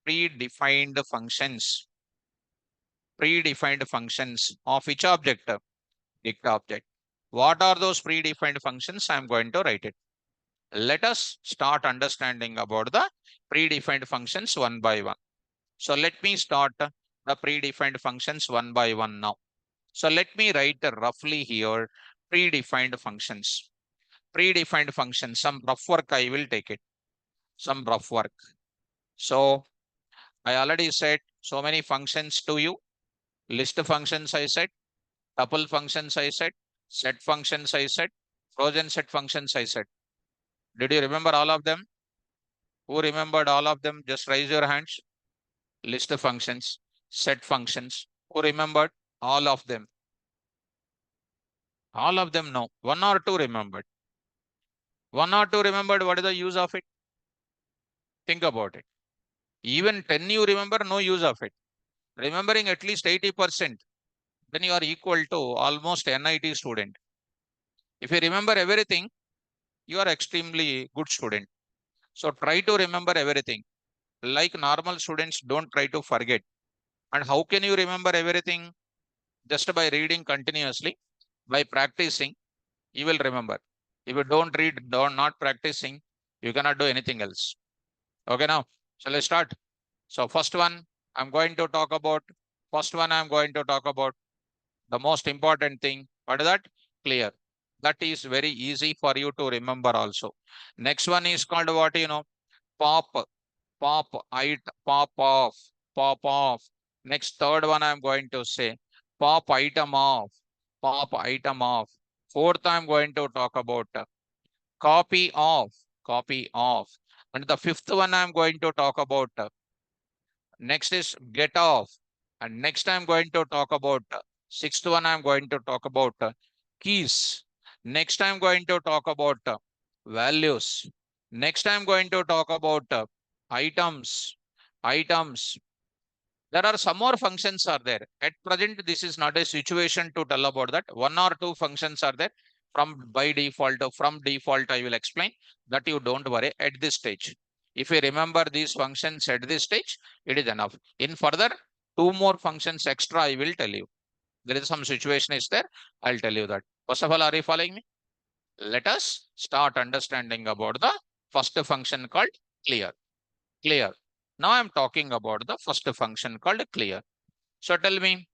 predefined functions, of which object? Dict object. What are those predefined functions? I'm going to write it. Let us start understanding about the predefined functions one by one. So let me start the predefined functions one by one now. So let me write roughly here predefined functions. Predefined functions, some rough work I will take it. Some rough work. So I already said so many functions to you. List functions I said, tuple functions I said, set functions I said, frozen set functions I said. Did you remember all of them? Who remembered all of them? Just raise your hands. List functions, set functions. Who remembered all of them? All of them, no. One or two remembered. One or two remembered. What is the use of it? Think about it. Even 10 you remember, no use of it. Remembering at least 80%, then you are equal to almost NIT student. If you remember everything, you are extremely good student. So try to remember everything. Like normal students, don't try to forget. And how can you remember everything? Just by reading continuously, by practicing, you will remember. If you don't read, don't not practicing, you cannot do anything else. Okay, now, so let's start. So first one, I'm going to talk about. First one, I'm going to talk about the most important thing. What is that? Clear. That is very easy for you to remember also. Next one is called what? Pop, pop, pop off, pop off. Next, third one I'm going to say pop item off, pop item off. Fourth, I'm going to talk about copy off, copy off. And the fifth one I'm going to talk about next is get off. And next I'm going to talk about sixth one I'm going to talk about keys. Next I'm going to talk about values. Next I'm going to talk about items. Items. There are some more functions are there. At present, this is not a situation to tell about that. One or two functions are there from by default. From default, I will explain that you don't worry at this stage. If you remember these functions at this stage, it is enough. In further, two more functions extra, I will tell you. There is some situation is there. I'll tell you that. First of all, are you following me? Let us start understanding about the first function called clear. Clear. Now I'm talking about the first function called clear. So tell me,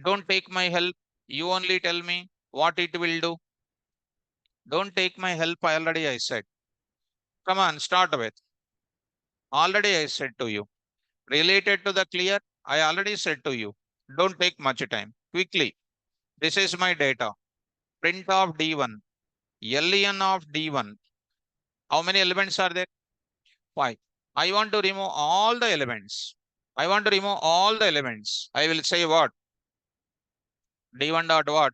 don't take my help. You only tell me what it will do. Don't take my help. I said. Come on, start with. Already I said to you. Related to the clear, I already said to you. Don't take much time. Quickly. This is my data. Print of D1. LN of D1. How many elements are there? 5. I want to remove all the elements. I want to remove all the elements. I will say what? D1 dot what?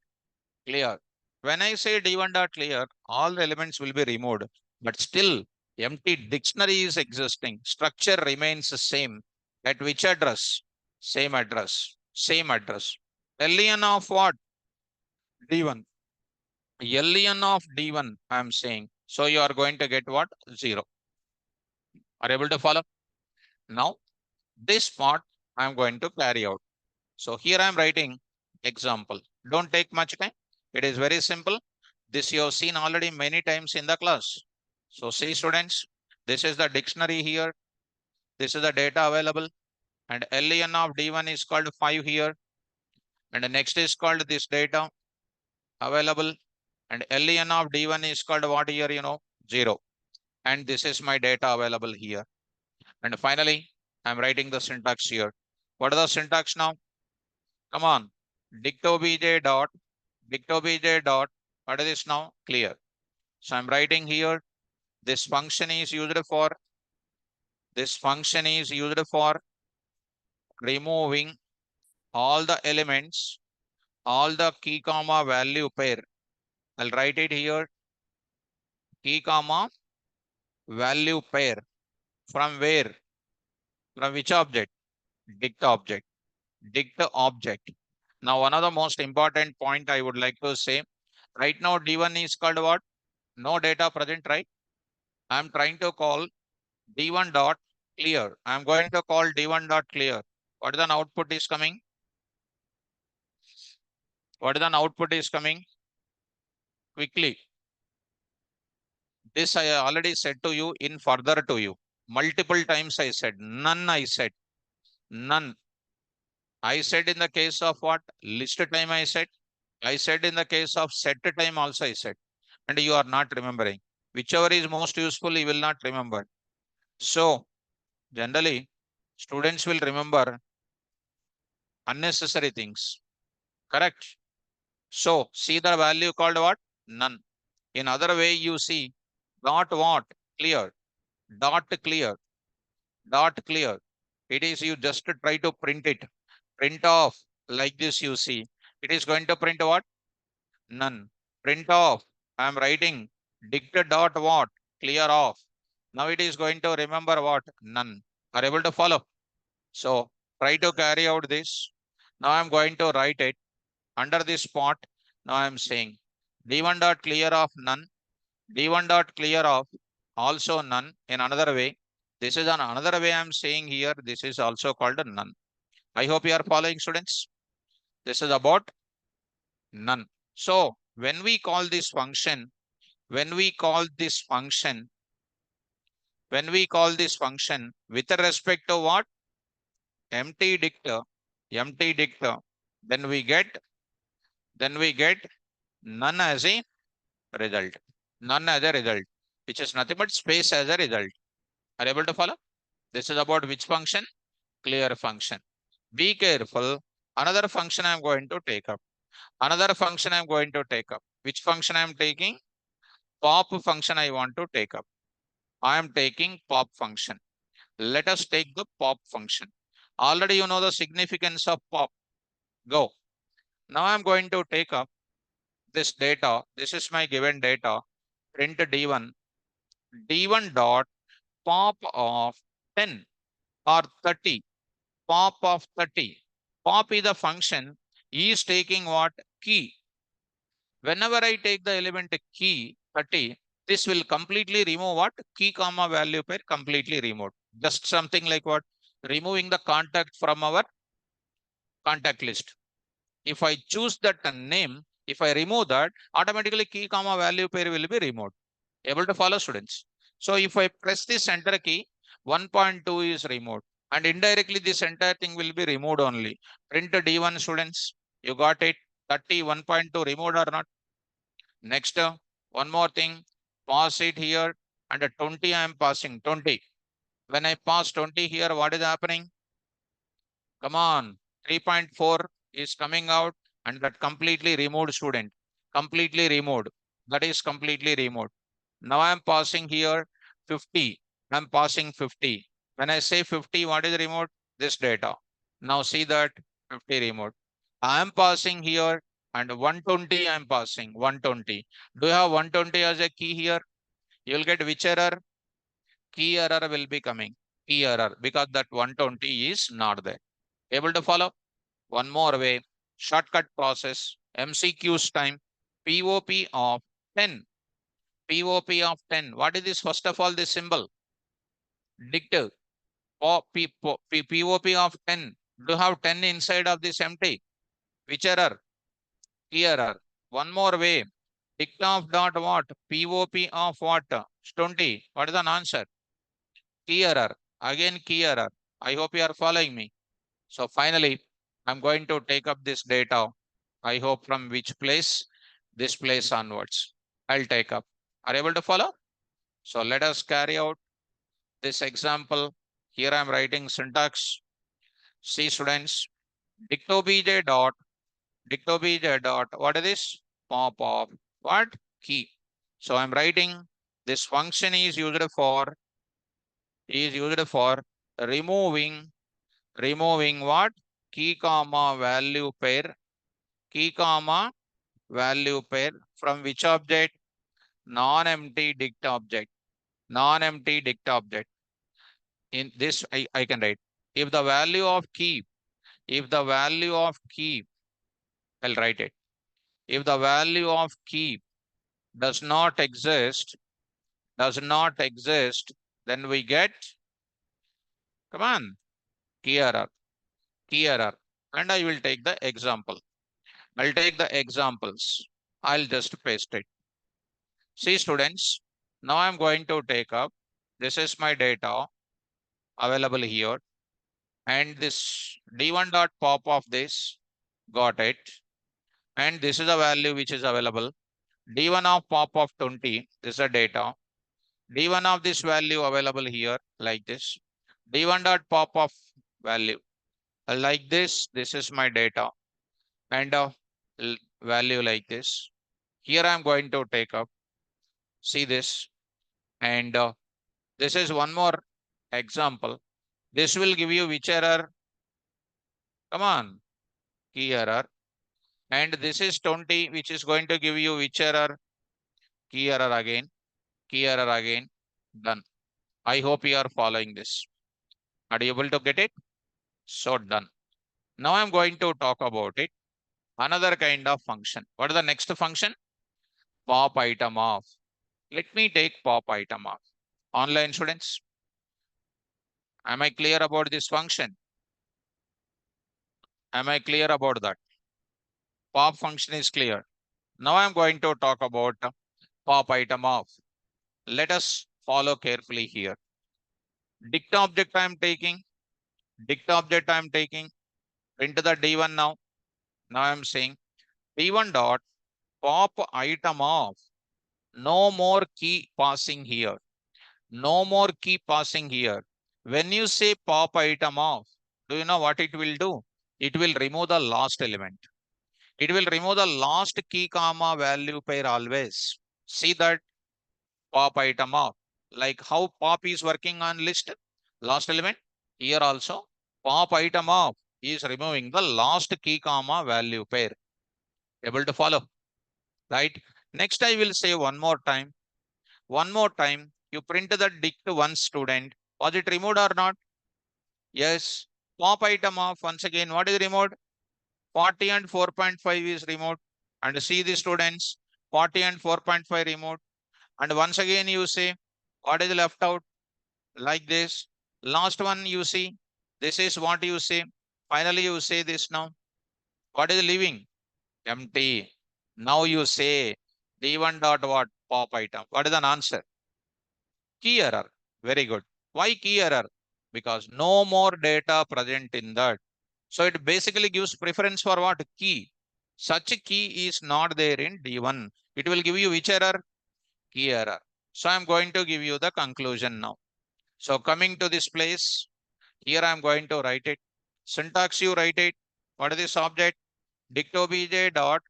Clear. When I say D1 dot clear, all the elements will be removed, but still empty dictionary is existing. Structure remains the same. At which address? Same address. Same address. LN of what? D1. LN of D1, I am saying. So you are going to get what? 0. Are you able to follow? Now, this part I am going to carry out. So here I am writing example. Don't take much time. It is very simple. This you have seen already many times in the class. So see students, this is the dictionary here. This is the data available. And LEN of D1 is called 5 here. And the next is called this data available. And LEN of D1 is called what here, 0. And this is my data available here. And finally, I'm writing the syntax here. What is the syntax now? Come on. Dictobj dot, dictobj dot, what is this now? Clear. So I'm writing here, this function is used for, this function is used for removing all the elements, all the key comma value pair. I'll write it here, key comma value pair. From where? From which object? Dict object. Dict object. Now, one of the most important point I would like to say, right now D1 is called what? No data present, right? I'm trying to call D1 dot clear. I'm going to call D1 dot clear. What is an output is coming? What is an output is coming? Quickly. This I already said to you in further to you. Multiple times I said. None I said. None. I said in the case of what? List time I said. I said in the case of set time also I said. And you are not remembering. Whichever is most useful, you will not remember. So generally, students will remember unnecessary things. Correct? So see the value called what? None. In other way, you see dot what? Clear. Dot clear. Dot clear. It is you just try to print it. Print off like this you see. It is going to print what? None. Print off. I am writing dict dot what? Clear off. Now it is going to remember what? None. Are able to follow? So try to carry out this. Now I am going to write it under this spot. Now I am saying d1 dot clear of none. D1 dot clear of also none in another way. This is another way I am saying here. This is also called a none. I hope you are following, students. This is about none. So when we call this function, when we call this function, when we call this function with respect to what? Empty dictor, empty dictor, then we get, then we get none as a result. None as a result, which is nothing but space as a result. Are you able to follow? This is about which function? Clear function. Be careful. Another function I am going to take up. Another function I am going to take up. Which function I am taking? Pop function I want to take up. I am taking pop function. Let us take the pop function. Already you know the significance of pop. Go. Now I am going to take up this data. This is my given data. Print d1. d1 dot pop of 10 or 30. Pop of 30. Pop is a function. Is taking what? Key. Whenever I take the element key 30, this will completely remove what? Key comma value pair completely removed. Just something like what? Removing the contact from our contact list. If I choose that name, if I remove that, automatically key comma value pair will be removed. Able to follow, students? So if I press this enter key, 1.2 is removed. And indirectly this entire thing will be removed only. Print D1, students. You got it. 30, 1.2 removed or not? Next, one more thing. Pass it here. And 20 I am passing. 20. When I pass 20 here, what is happening? Come on. 3.4 is coming out. And that completely removed, student. Completely removed. That is completely removed. Now I am passing here 50. I am passing 50. When I say 50, what is removed? This data. Now see that 50 removed. I am passing here and 120 I am passing 120. Do you have 120 as a key here? You will get which error? Key error will be coming. Key error because that 120 is not there. Able to follow? One more way. Shortcut process. MCQs time. POP of 10. POP of 10. What is this? First of all, this symbol. Dictate. POP of 10. Do you have 10 inside of this empty? Which error? Key error. One more way. Dict of dot what? POP of what? 20. What is the answer? Key error. Again key error. I hope you are following me. So finally, I'm going to take up this data. I hope from which place? This place onwards. I'll take up. Are you able to follow? So let us carry out this example. Here I'm writing syntax. See, students, dictobj dot, dictobj dot, what is this? Pop of what? Key. So I'm writing this function is used for removing what? Key comma value pair, key comma value pair from which object? Non-empty dict object, non-empty dict object. In this, I can write if the value of key, if the value of key, I'll write it. If the value of key does not exist, then we get, come on, key error, key error. And I will take the example. I'll take the examples. I'll just paste it. See, students, now I'm going to take up, this is my data available here. and this d1 dot pop of this, got it. And this is a value which is available. D1 of pop of 20, this is a data. D1 of this value available here like this. D1 dot pop of value like this is my data, and value like this. Here I'm going to take up, see this, and this is one more example. This will give you which error? Come on, key error. And this is 20, which is going to give you which error? Key error again, key error again, done. I hope you are following this. Are you able to get it? So done. Now I'm going to talk about it. Another kind of function. What is the next function? Pop item off. Let me take pop item off. Online students, am I clear about this function? Am I clear about that? Pop function is clear. Now I'm going to talk about pop item off. Let us follow carefully here. Dict object I'm taking. Dict object I'm taking into the D1 now. Now I'm saying D1 dot pop item off. No more key passing here. No more key passing here. When you say pop item off, do you know what it will do? It will remove the last element. It will remove the last key comma value pair always. See that pop item off. Like how pop is working on list, last element. Here also, pop item off is removing the last key comma value pair. Able to follow, right? Next, I will say one more time. One more time, you print the dict one student. Was it removed or not? Yes. Pop item off. Once again, what is removed? 40 and 4.5 is removed. And see the students, 40 and 4.5 removed. And once again, you say, what is left out? Like this. Last one, you see, this is what you say. Finally, you say this now. What is leaving? Empty. Now you say D1 dot what? Pop item. What is an answer? Key error. Very good. Why key error? Because no more data present in that. So it basically gives preference for what? Key. Such a key is not there in D1. It will give you which error? Key error. So I'm going to give you the conclusion now. So coming to this place, here I'm going to write it. Syntax you write it. What is this object? Dict obj dot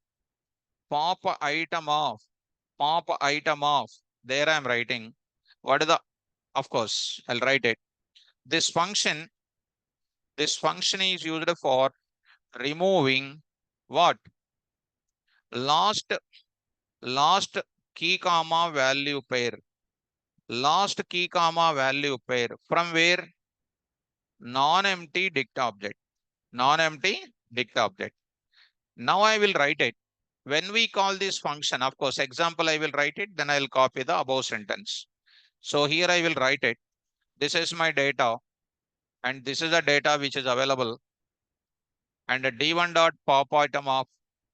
pop item of. Pop item of. There I'm writing. What is the, of course, I'll write it. This function is used for removing what? Last last key comma value pair. Last key comma value pair from where? Non-empty dict object. Non-empty dict object. Now I will write it. When we call this function, of course, example I will write it, then I'll copy the above sentence. So here I will write it. This is my data, and this is the data which is available. And a d1 dot pop item of,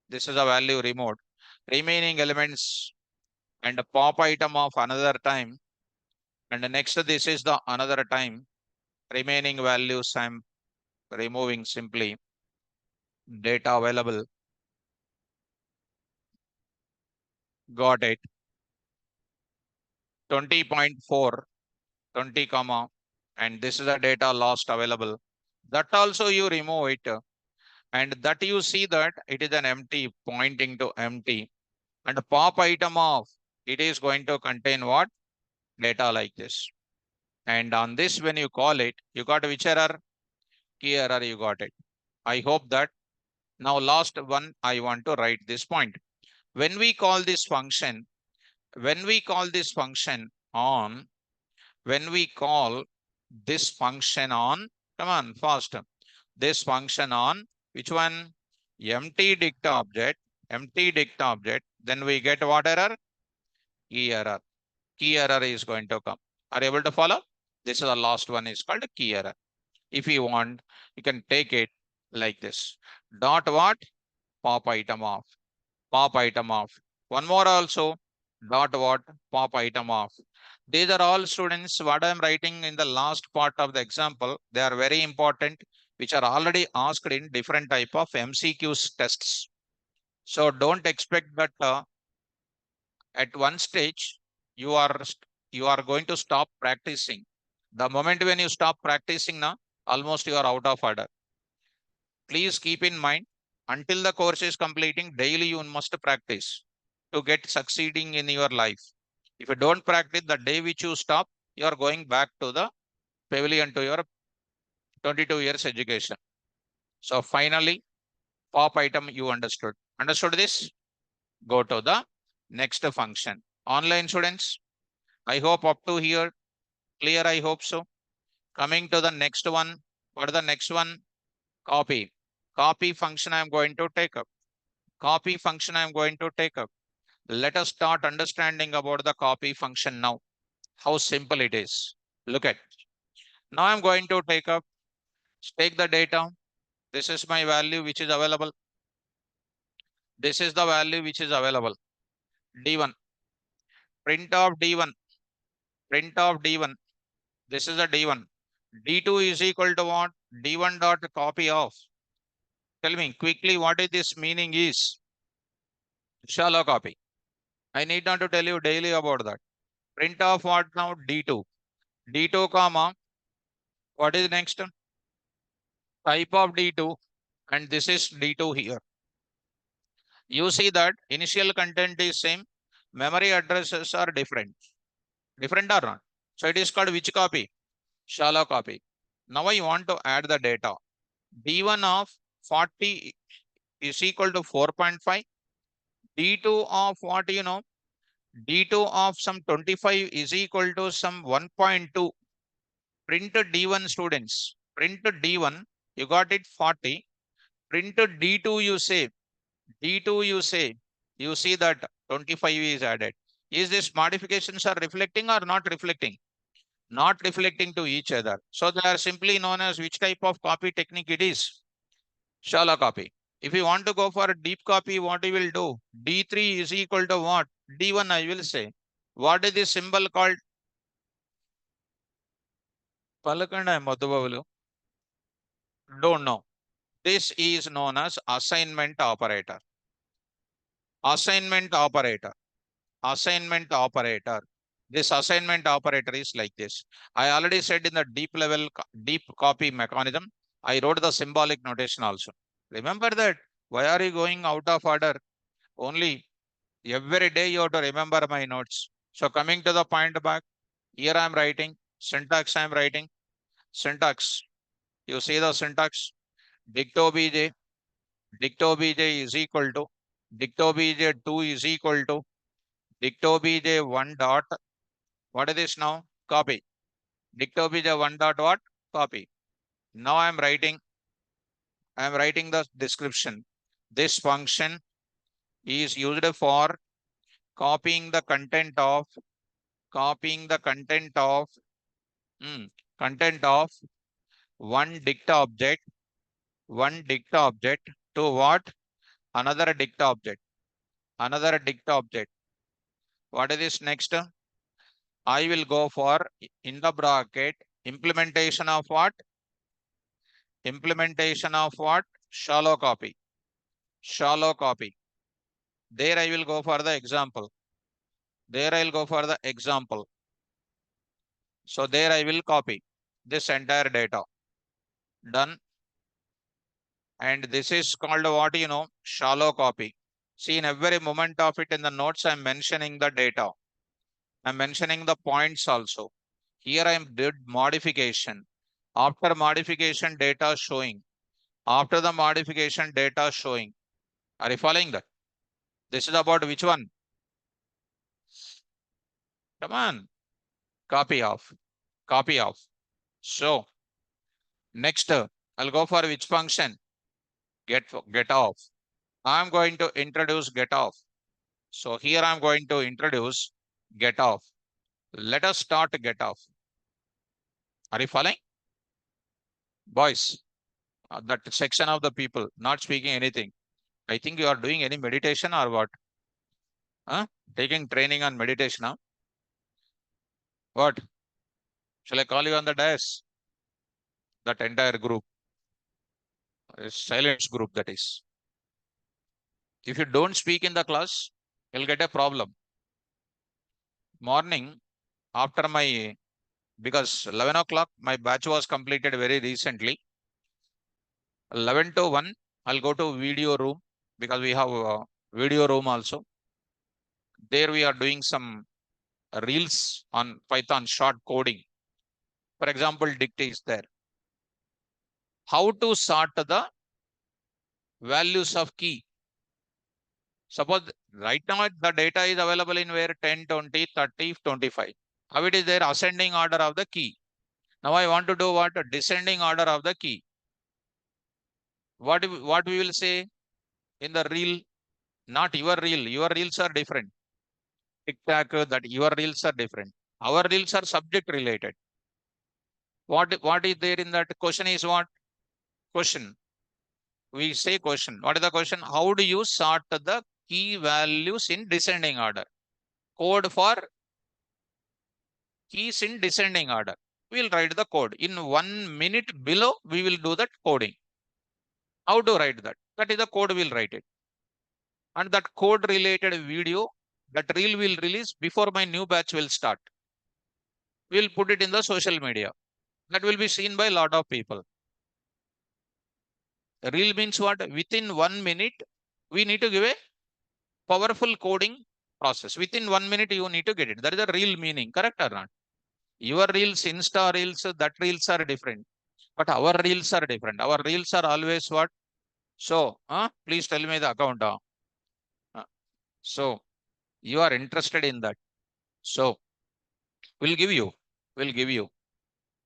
this is a value removed. Remaining elements and a pop item of another time. And the next this is the another time. Remaining values I'm removing simply. Data available. Got it. 20.4, 20 comma. And this is the data lost available. That also you remove it. And that you see that it is an empty pointing to empty. And the pop item of, it is going to contain what? Data like this. And on this, when you call it, you got which error? Key error, you got it. I hope that. Now last one, I want to write this point. When we call this function, when we call this function on, when we call this function on, come on, fast. This function on, which one? Empty dict object, empty dict object. Then we get what error? Key error. Key error is going to come. Are you able to follow? This is the last one is called key error. If you want, you can take it like this. Dot what? Pop item off. Pop item off. One more also. dot what? Pop item of. These are all students, what I am writing in the last part of the example. They are very important, which are already asked in different type of MCQs tests. So don't expect that at one stage you are going to stop practicing. The moment when you stop practicing now, almost you are out of order. Please keep in mind, until the course is completing, daily you must practice to get succeeding in your life. If you don't practice, the day which you stop, you are going back to the pavilion to your 22 years education. So finally, pop item you understood. Understood this? Go to the next function. Online students, I hope up to here clear. I hope so. Coming to the next one. What is the next one? Copy. Copy function I am going to take up. Copy function I am going to take up. Let us start understanding about the copy function now. How simple it is. Look at. Now I'm going to take the data. This is my value which is available. This is the value which is available. D1. Print of D1. Print of D1. This is the D1. D2 is equal to what? D1 dot copy of. Tell me quickly what is this meaning is. Shallow copy. I need not to tell you daily about that. Print of what now? D2. D2 comma. What is next? Type of D2. And this is D2 here. You see that initial content is same. Memory addresses are different. Different or not? So it is called which copy? Shallow copy. Now I want to add the data. D1 of 40 is equal to 4.5. D2 of what you know? D2 of some 25 is equal to some 1.2. Print D1 students. Print D1. You got it 40. Print D2 you say. D2 you say. You see that 25 is added. Is this modifications are reflecting or not reflecting? Not reflecting to each other. So they are simply known as which type of copy technique it is? Shallow copy. If you want to go for a deep copy, what you will do? D3 is equal to what? D1 I will say. What is this symbol called? Palakanda Madhubavalu. Don't know. This is known as assignment operator. Assignment operator. Assignment operator. This assignment operator is like this. I already said in the deep level, deep copy mechanism, I wrote the symbolic notation also. Remember that. Why are you going out of order? Only every day you have to remember my notes. So coming to the point back, here I am writing, syntax I am writing, syntax. You see the syntax, dicto bj, dicto bj is equal to, dicto bj2 is equal to, dicto bj1 dot, what is this now? Copy. Dicto bj1 dot what? Copy. Now I am writing the description. This function is used for copying the content of, copying the content of one dicta object, one dicta object to what? Another dicta object, another dicta object. What is this next? I will go for in the bracket implementation of what? Implementation of what? Shallow copy. Shallow copy. There I will go for the example. There I will go for the example. So there I will copy this entire data. Done. And this is called what you know? Shallow copy. See, in every moment of it in the notes, I'm mentioning the data. I'm mentioning the points also. Here I am did modification. After modification data showing. After the modification data showing. Are you following that? This is about which one? Come on. Copy of. Copy of. So next, I'll go for which function? Get off. I'm going to introduce get off. So here I'm going to introduce get off. Let us start get off. Are you following? Boys, that section of the people not speaking anything. I think you are doing any meditation or what? Huh? Taking training on meditation. Huh? What? Shall I call you on the dais? That entire group, silence group that is. If you don't speak in the class, you'll get a problem. Morning, after my, because 11 o'clock, my batch was completed very recently. 11 to 1, I'll go to video room because we have a video room also. There we are doing some reels on Python short coding. For example, dictate is there. How to sort the values of key. Suppose right now the data is available in where 10, 20, 30, 25. How it is there? Ascending order of the key. Now I want to do what? Descending order of the key. What we will say in the reel? Not your reel. Your reels are different. TikTok, that your reels are different. Our reels are subject related. What is there in that question is what? Question. We say question. What is the question? How do you sort the key values in descending order? Code for keys in descending order. We'll write the code. In 1 minute below, we will do that coding. How to write that? That is the code we'll write it. And that code related video, that reel will release before my new batch will start. We'll put it in the social media. That will be seen by a lot of people. Reel means what? Within 1 minute, we need to give a powerful coding process. Within 1 minute, you need to get it. That is the real meaning. Correct or not? Your reels, Insta reels, that reels are different. But our reels are different. Our reels are always what? So, please tell me the account. Uh, so, you are interested in that. So, we'll give you. We'll give you.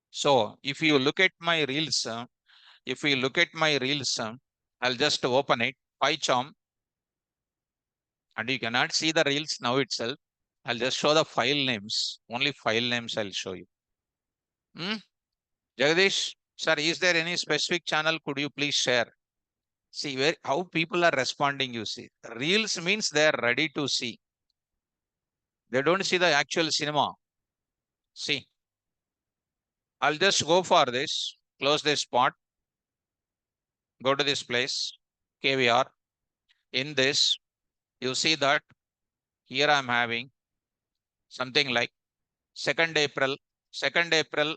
So, if you look at my reels, if we look at my reels, I'll just open it. PyCharm, and you cannot see the reels now itself. I'll just show the file names. Only file names I'll show you. Hmm? Jagdish, sir, is there any specific channel? Could you please share? See where how people are responding. You see, reels means they are ready to see. They don't see the actual cinema. See, I'll just go for this. Close this spot. Go to this place. K.V.R. In this, you see that here I'm having something like 2nd April, 2nd April,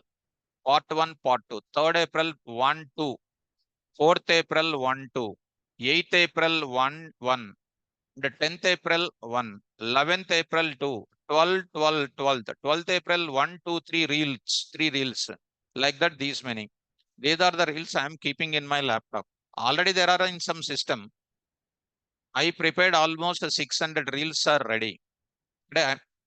part 1, part 2, 3rd April, 1, 2, 4th April, 1, 2, 8th April, 1, 1, the 10th April, 1, 11th April, 2, 12, 12, 12th, 12th April, 1, 2, 3 reels, 3 reels. Like that, these many. These are the reels I am keeping in my laptop. Already there are in some system. I prepared almost 600 reels are ready.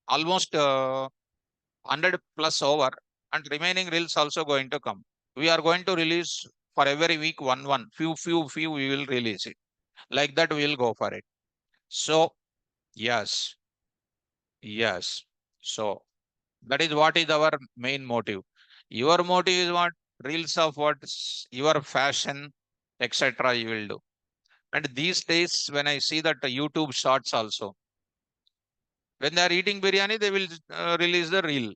Almost 100 plus over, and remaining reels also going to come. We are going to release for every week one. Few we will release it. Like that, we will go for it. So, yes, yes. So, that is what is our main motive. Your motive is what? Reels of what? Your fashion, etc. You will do. And these days, when I see that YouTube shorts also, when they are eating biryani, they will release the reel.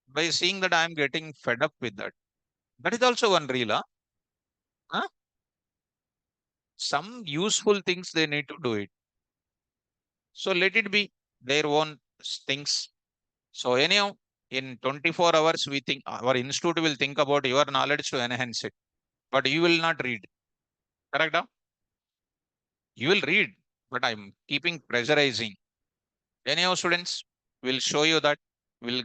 By seeing that, I am getting fed up with that. That is also one reel. Huh? Some useful things they need to do it. So let it be their own things. So anyhow, in 24 hours, we think our institute will think about your knowledge to enhance it, but you will not read. Correct? Huh? You will read, but I'm keeping pressurizing. Anyhow, students, will show you that. Will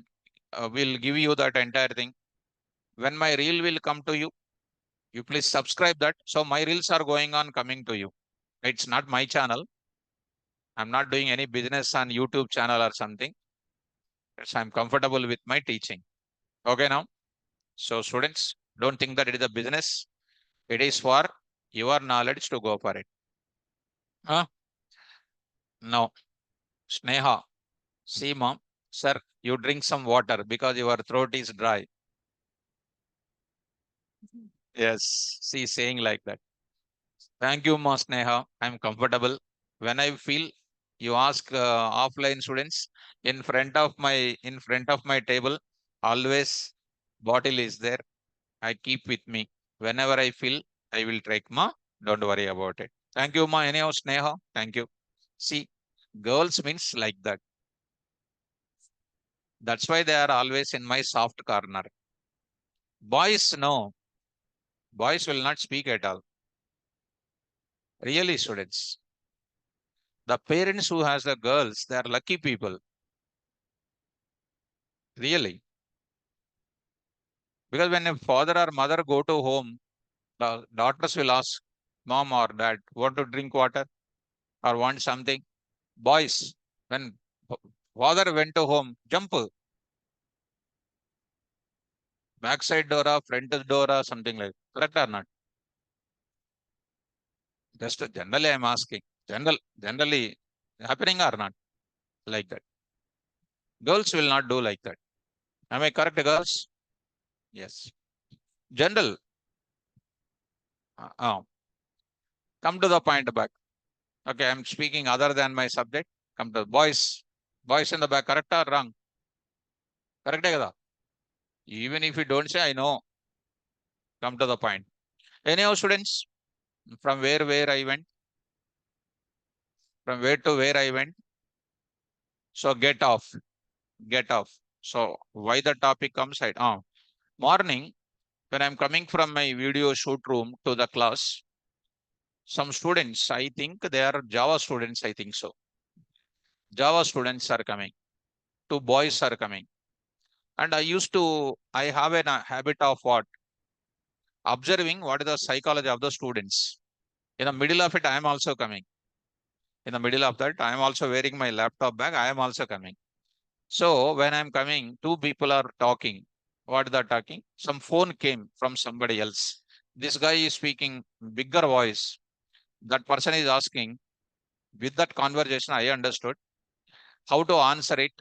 give you that entire thing. When my reel will come to you, you please subscribe that. So my reels are going on coming to you. It's not my channel. I'm not doing any business on YouTube channel or something. So I'm comfortable with my teaching. Okay now. So students, don't think that it is a business. It is for your knowledge to go for it. Huh? Now, Sneha, see mom, sir, you drink some water because your throat is dry. Yes, see saying like that. Thank you, Ma Sneha. I'm comfortable. When I feel You ask offline students in front of my table. Always bottle is there. I keep with me. Whenever I feel, I will take ma. Don't worry about it. Thank you, ma. Anyhow, Sneha. Thank you. See, girls means like that. That's why they are always in my soft corner. Boys, no. Boys will not speak at all. Really, students. The parents who has the girls, they are lucky people. Really. Because when a father or mother go to home, the daughters will ask mom or dad, want to drink water or want something. Boys, when father went to home, jump, backside door or front door or something like that. Correct or not? Just generally I'm asking. Generally happening or not like that. Girls will not do like that. Am I correct, girls? Yes. General. Oh, come to the point back. Okay, I'm speaking other than my subject. Come to boys. Boys in the back, correct or wrong? Correct kada? Even if you don't say, I know. Come to the point. Anyhow, students, from where I went, from where to where I went. So get off, get off. So why the topic comes at morning when I'm coming from my video shoot room to the class, some students, I think they are Java students, I think so. Java students are coming. Two boys are coming. And I have a habit of what? Observing what is the psychology of the students. In the middle of it, I am also coming. In the middle of that, I am also wearing my laptop bag. I am also coming. So when I'm coming, two people are talking. What they are talking? Some phone came from somebody else. This guy is speaking bigger voice. That person is asking. With that conversation, I understood how to answer it,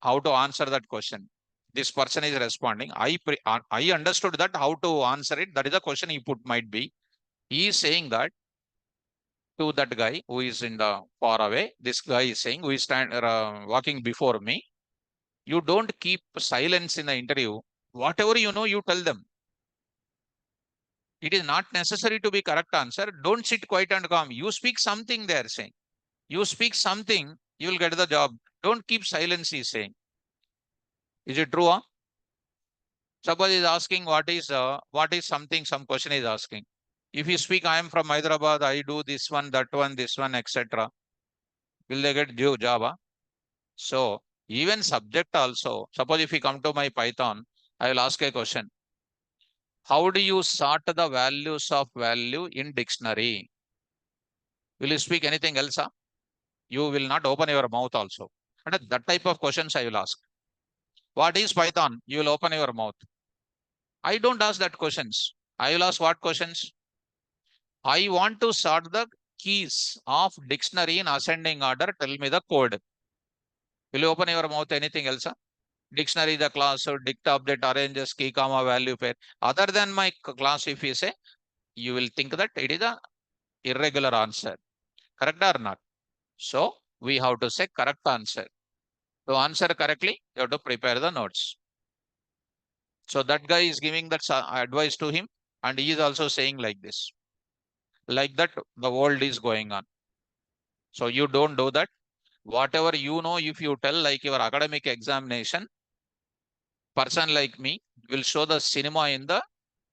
how to answer that question. This person is responding. I understood that how to answer it. That is the question he put might be. He is saying that to that guy who is in the far away. This guy is saying who is walking before me. You don't keep silence in the interview. Whatever you know, you tell them. It is not necessary to be correct answer. Don't sit quiet and calm. You speak something, they are saying. You speak something, you will get the job. Don't keep silence, he is saying. Is it true? Huh? Suppose he is asking what is something, some question is asking. If you speak, I am from Hyderabad, I do this one, etc. Will they get job? Huh? So even subject also. Suppose if you come to my Python, I will ask a question. How do you sort the values of value in dictionary? Will you speak anything else? Huh? You will not open your mouth also. And that type of questions I will ask. What is Python? You will open your mouth. I don't ask that questions. I will ask what questions? I want to sort the keys of dictionary in ascending order. Tell me the code. Will you open your mouth anything else? Huh? Dictionary, the class, so dict object arranges key, comma, value pair. Other than my class, if you say, you will think that it is a irregular answer. Correct or not? So we have to say correct answer. To answer correctly, you have to prepare the notes. So that guy is giving that advice to him, and he is also saying like this. Like that, the world is going on. So you don't do that. Whatever you know, if you tell like your academic examination, person like me will show the cinema in the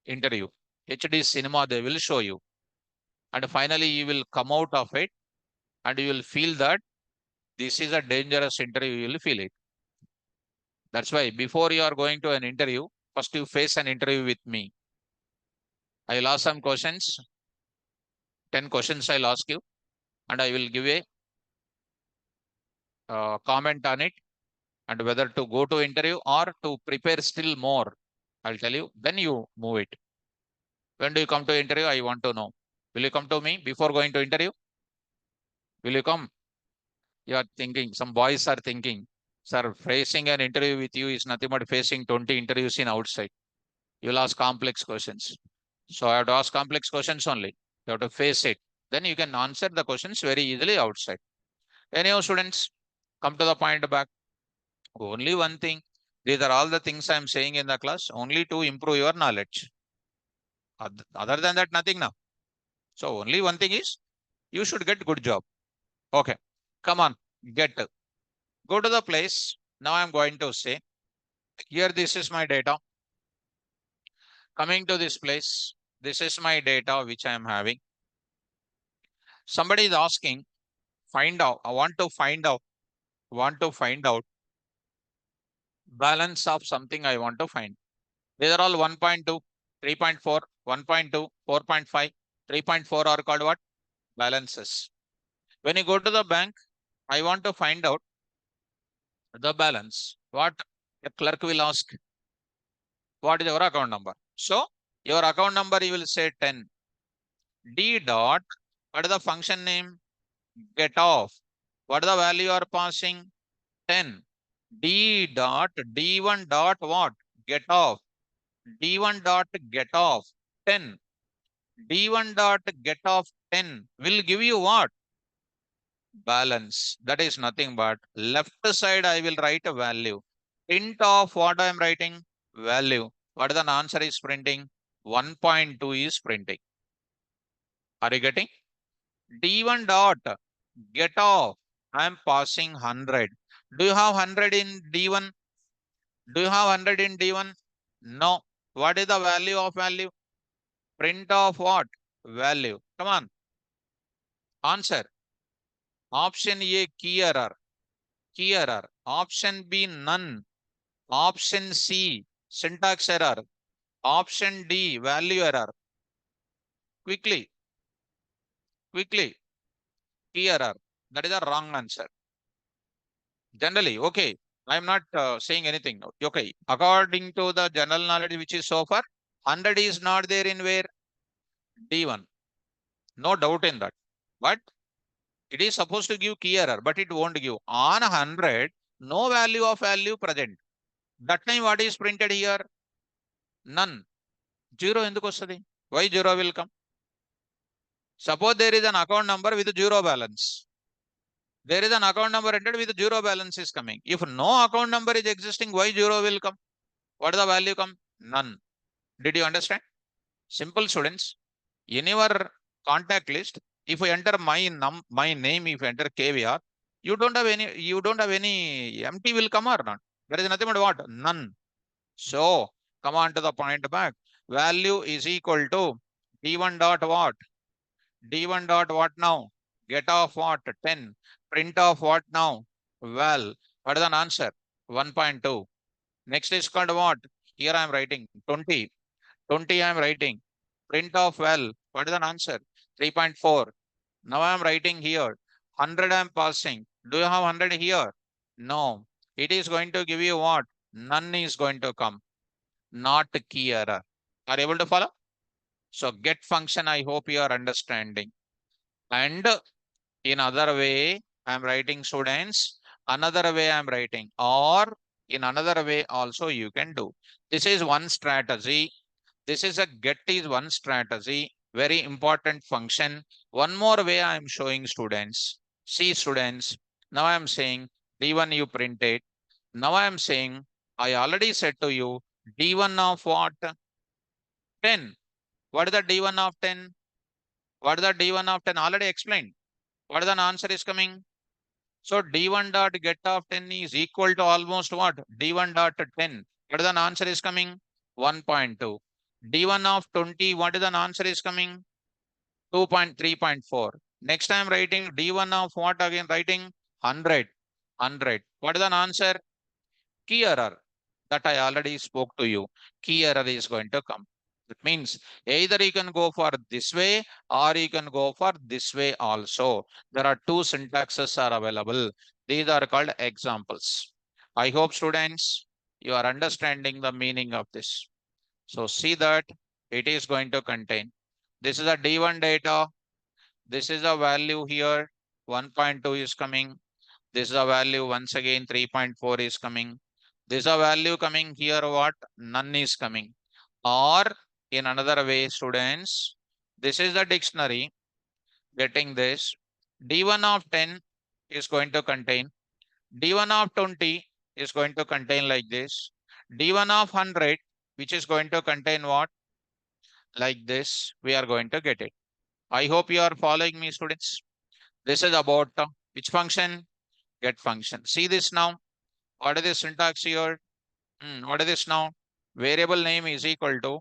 interview. HD cinema, they will show you. And finally, you will come out of it and you will feel that this is a dangerous interview. You will feel it. That's why before you are going to an interview, first you face an interview with me. I will ask some questions, 10 questions I'll ask you, and I will give a comment on it and whether to go to interview or to prepare still more. I'll tell you, then you move it. When do you come to interview? I want to know. Will you come to me before going to interview? Will you come? You are thinking, some boys are thinking, sir, facing an interview with you is nothing but facing 20 interviews in outside. You'll ask complex questions. So I have to ask complex questions only. You have to face it. Then you can answer the questions very easily outside. Anyhow, students, come to the point back. Only one thing. These are all the things I'm saying in the class, only to improve your knowledge. Other than that, nothing now. So only one thing is you should get good job. Okay. Come on, get. Go to the place. Now I'm going to say, here this is my data. Coming to this place, this is my data which I am having. Somebody is asking, find out. I want to find out balance of something I want to find. These are all 1.2, 3.4, 1.2, 4.5, 3.4 are called what? Balances. When you go to the bank, I want to find out the balance. What the clerk will ask, what is your account number? So your account number, you will say 10. D dot, what is the function name? Get off. What is the value you are passing? 10. D dot, D1 dot what? Get off. D1 dot get off 10. D1 dot get off 10 will give you what? Balance. That is nothing but left side I will write a value. Print of what I am writing? Value. What the answer is printing? 1.2 is printing. Are you getting? D1 dot get off. I am passing 100. Do you have 100 in D1? Do you have 100 in D1? No. What is the value of value? Print of what? Value. Come on. Answer. Option A, key error. Key error. Option B, none. Option C, syntax error. Option D, value error. Quickly. Quickly. Key error. That is a wrong answer. Generally, okay. I am not saying anything. Okay. According to the general knowledge which is so far, 100 is not there in where? D1. No doubt in that. But it is supposed to give key error, but it won't give. On 100, no value of value present. That time what is printed here? None. Zero ఎందుకు వస్తుంది? Why zero will come? Suppose there is an account number with zero balance. There is an account number entered with zero balance is coming. If no account number is existing, why zero will come? What is the value come? None. Did you understand? Simple, students. In your contact list, if you enter my name, if you enter K.V.Rao, you don't have any empty will come or not. There is nothing but what? None. So come on to the point back. Value is equal to D1 dot what? D1 dot what now? Get off what? 10. Print off what now? Well, what is an answer? 1.2. Next is called what? Here I am writing 20. 20 I am writing. Print off well. What is an answer? 3.4. Now I am writing here. 100 I am passing. Do you have 100 here? No. It is going to give you what? None is going to come. Not key error. Are you able to follow? So get function, I hope you are understanding. And in other way, I am writing students. Another way I am writing, or in another way also you can do. This is one strategy. This is a get is one strategy. Very important function. One more way I am showing students. See students. Now I am saying D1 you print it. Now I am saying I already said to you D1 of what? 10. What is the D1 of 10? What is the D1 of 10? Already explained. What is the answer is coming? So D1 dot get of 10 is equal to almost what? D1 dot 10. What is the answer is coming? 1.2. D1 of 20, what is the answer is coming? 2.3.4. Next time writing D1 of what again writing? 100. 100. What is the answer? Key error. That I already spoke to you. Key error is going to come. It means either you can go for this way or you can go for this way also. There are two syntaxes are available. These are called examples. I hope students, you are understanding the meaning of this. So see that it is going to contain. This is a D1 data. This is a value here. 1.2 is coming. This is a value once again 3.4 is coming. This is a value coming here what? None is coming. Or in another way, students, this is the dictionary. Getting this. D1 of 10 is going to contain, D1 of 20 is going to contain like this, D1 of 100, which is going to contain what? Like this, we are going to get it. I hope you are following me, students. This is about which function? Get function. See this now. What is the syntax here? What is this now? Variable name is equal to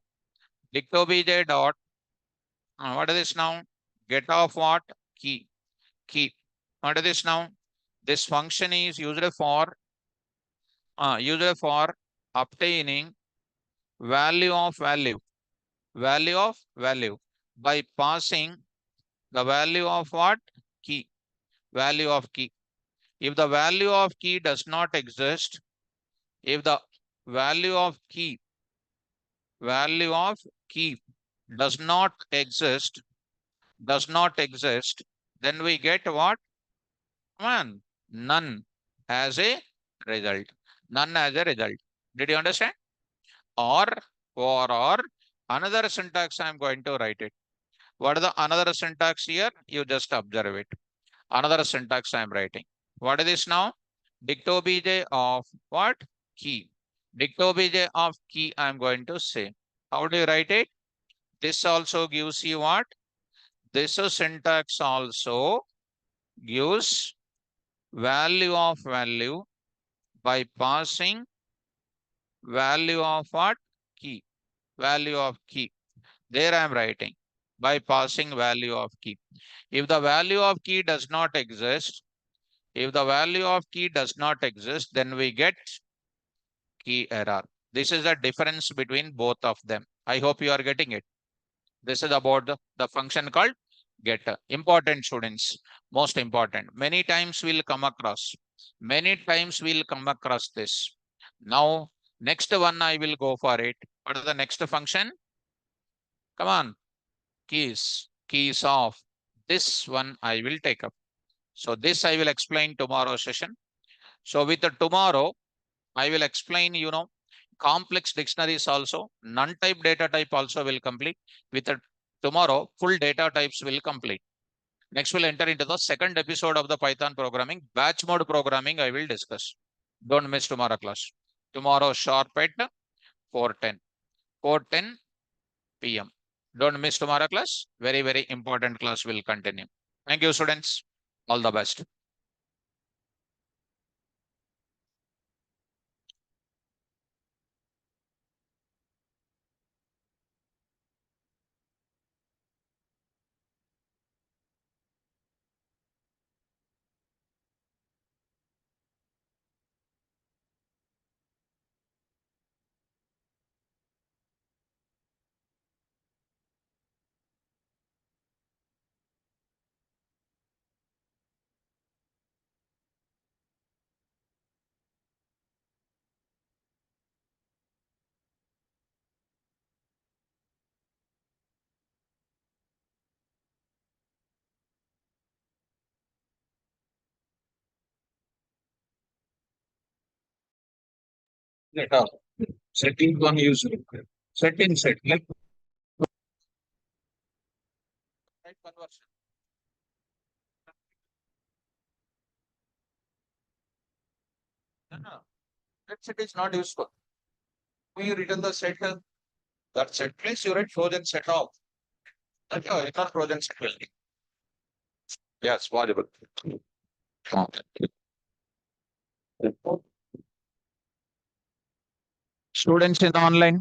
dictobj dot. What is this now? Get of what? Key. Key. What is this now? This function is used for obtaining value of value. Value of value by passing the value of what? Key. Value of key. If the value of key does not exist, if the value of key does not exist, then we get what? Man, none as a result. None as a result. Did you understand? Or, or another syntax I am going to write it. What is the another syntax here? You just observe it. Another syntax I am writing. What is this now? Dictobj of what? Key. Dictobj of key I am going to say. How do you write it? This also gives you what? This syntax also gives value of value by passing value of what? Key. Value of key. There I am writing by passing value of key. If the value of key does not exist, then we get key error. This is the difference between both of them. I hope you are getting it. This is about the function called getter. Important, students, most important. Many times we'll come across this. Now, next one I will go for it. What is the next function? Come on, keys of. This one I will take up. So this I will explain tomorrow session. So with the tomorrow, I will explain, complex dictionaries also, non-type data type also will complete. With the tomorrow, full data types will complete. Next, we'll enter into the second episode of the Python programming. Batch mode programming I will discuss. Don't miss tomorrow class. Tomorrow sharp at 4:10 p.m. Don't miss tomorrow class. Very, very important class will continue. Thank you, students. All the best. Data. Setting one user. Setting set. Like type conversion. No. That set is not useful. When you return the set, that set place you write frozen set off. That's how it's not frozen set will be. Yes, possible. Students in the online.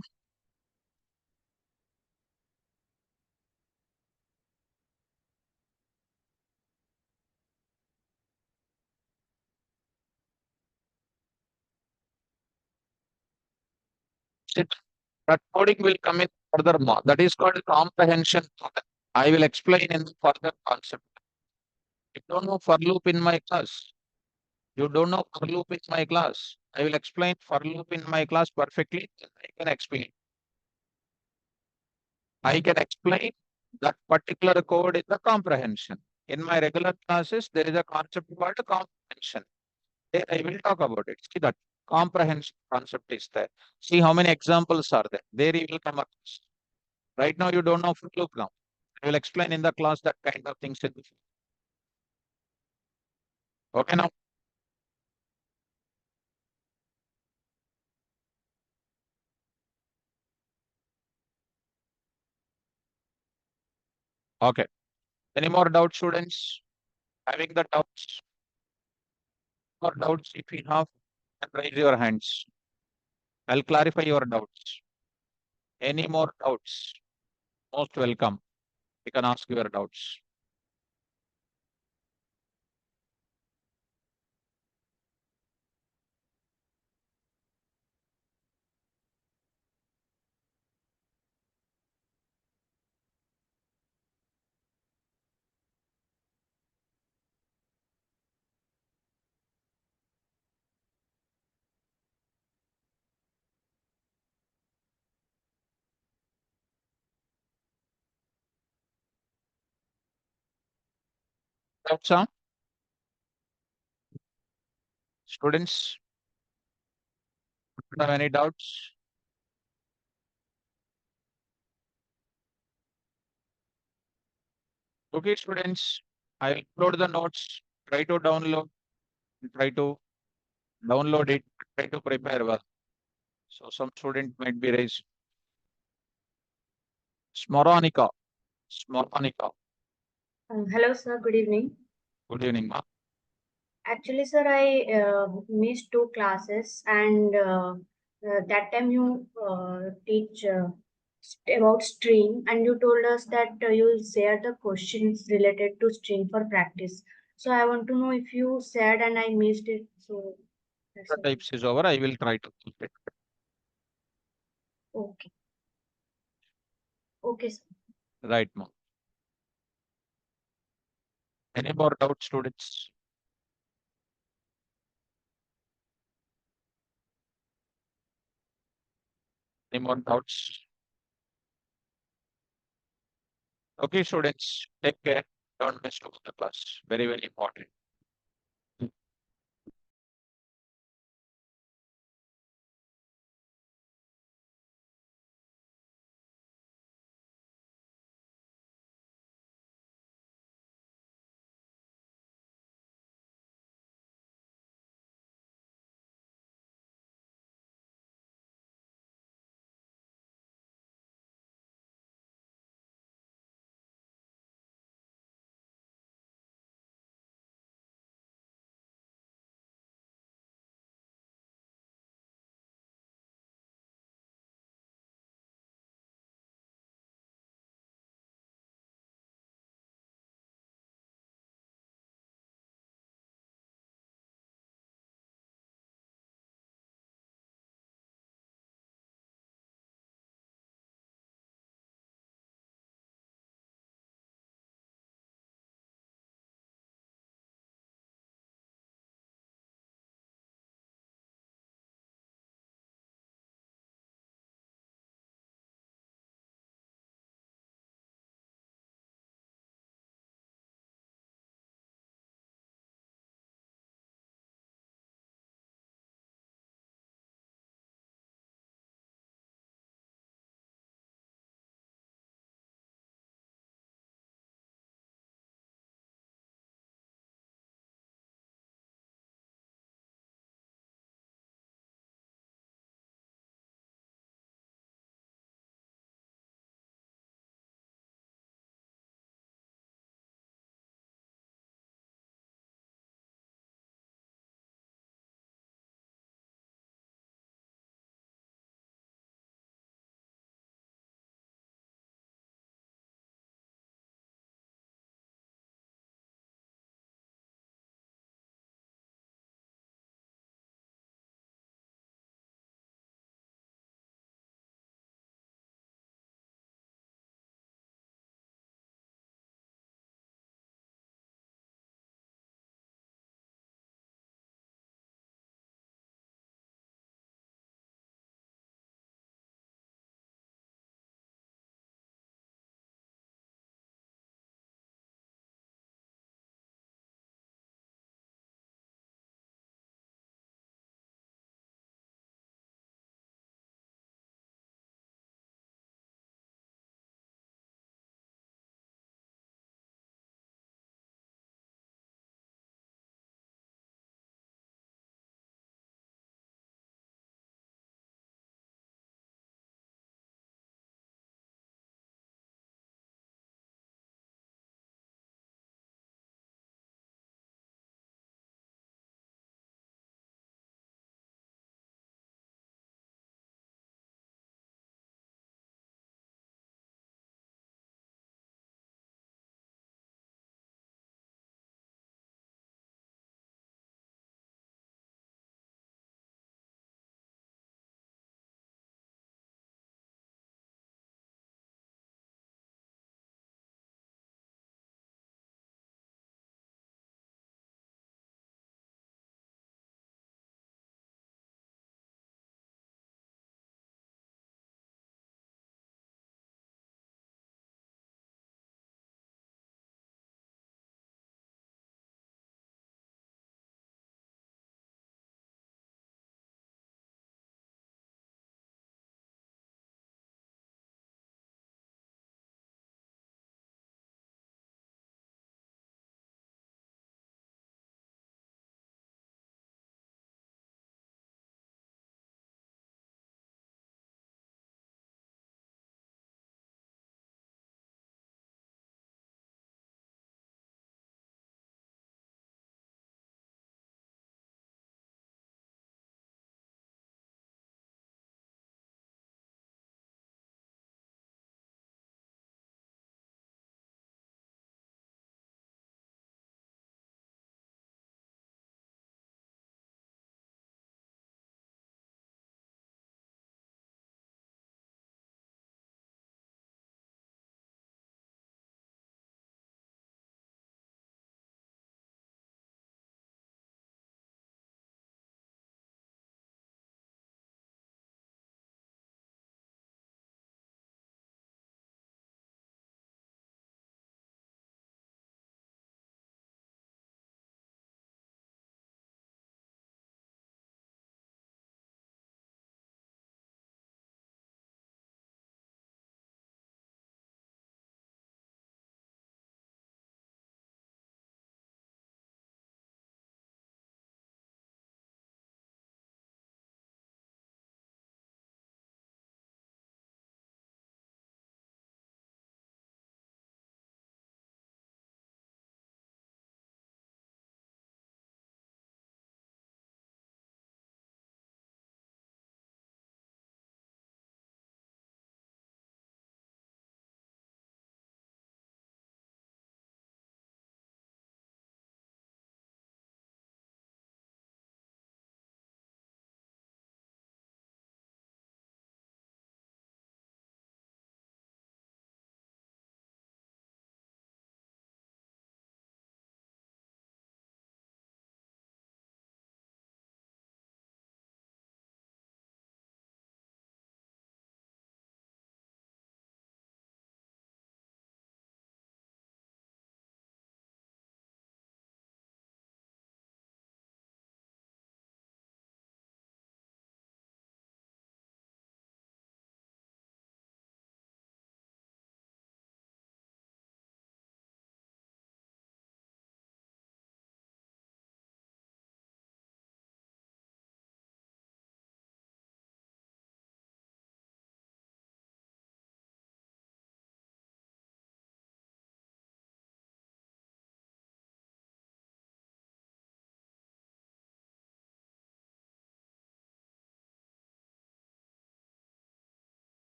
That coding will come in furthermore. That is called comprehension. I will explain in the further concept. You don't know for loop in my class. You don't know for loop in my class. I will explain for loop in my class perfectly. I can explain. I can explain that particular code in the comprehension. In my regular classes, there is a concept called comprehension. There I will talk about it. See that comprehension concept is there. See how many examples are there. There you will come across. Right now, you don't know for loop now. I will explain in the class that kind of things. Okay now. Okay. Any more doubts, students? Having the doubts or doubts, if you have, then raise your hands. I'll clarify your doubts. Any more doubts? Most welcome. You can ask your doubts. Doubts, huh? Students, have any doubts? Okay, students, I upload the notes. Try to download. Try to download it. Try to prepare well. So some student might be raised. Smoronica. Smoronica. Hello, sir. Good evening. Good evening, ma. Actually, sir, I missed two classes, and that time you teach about string, and you told us that you'll share the questions related to string for practice. So I want to know if you said and I missed it. So that's The all. types is over. I will try to keep it. Okay. Okay, sir. Right, ma. Any more doubts, students? Any more doubts? Okay, students, take care. Don't miss the class. Very, very important.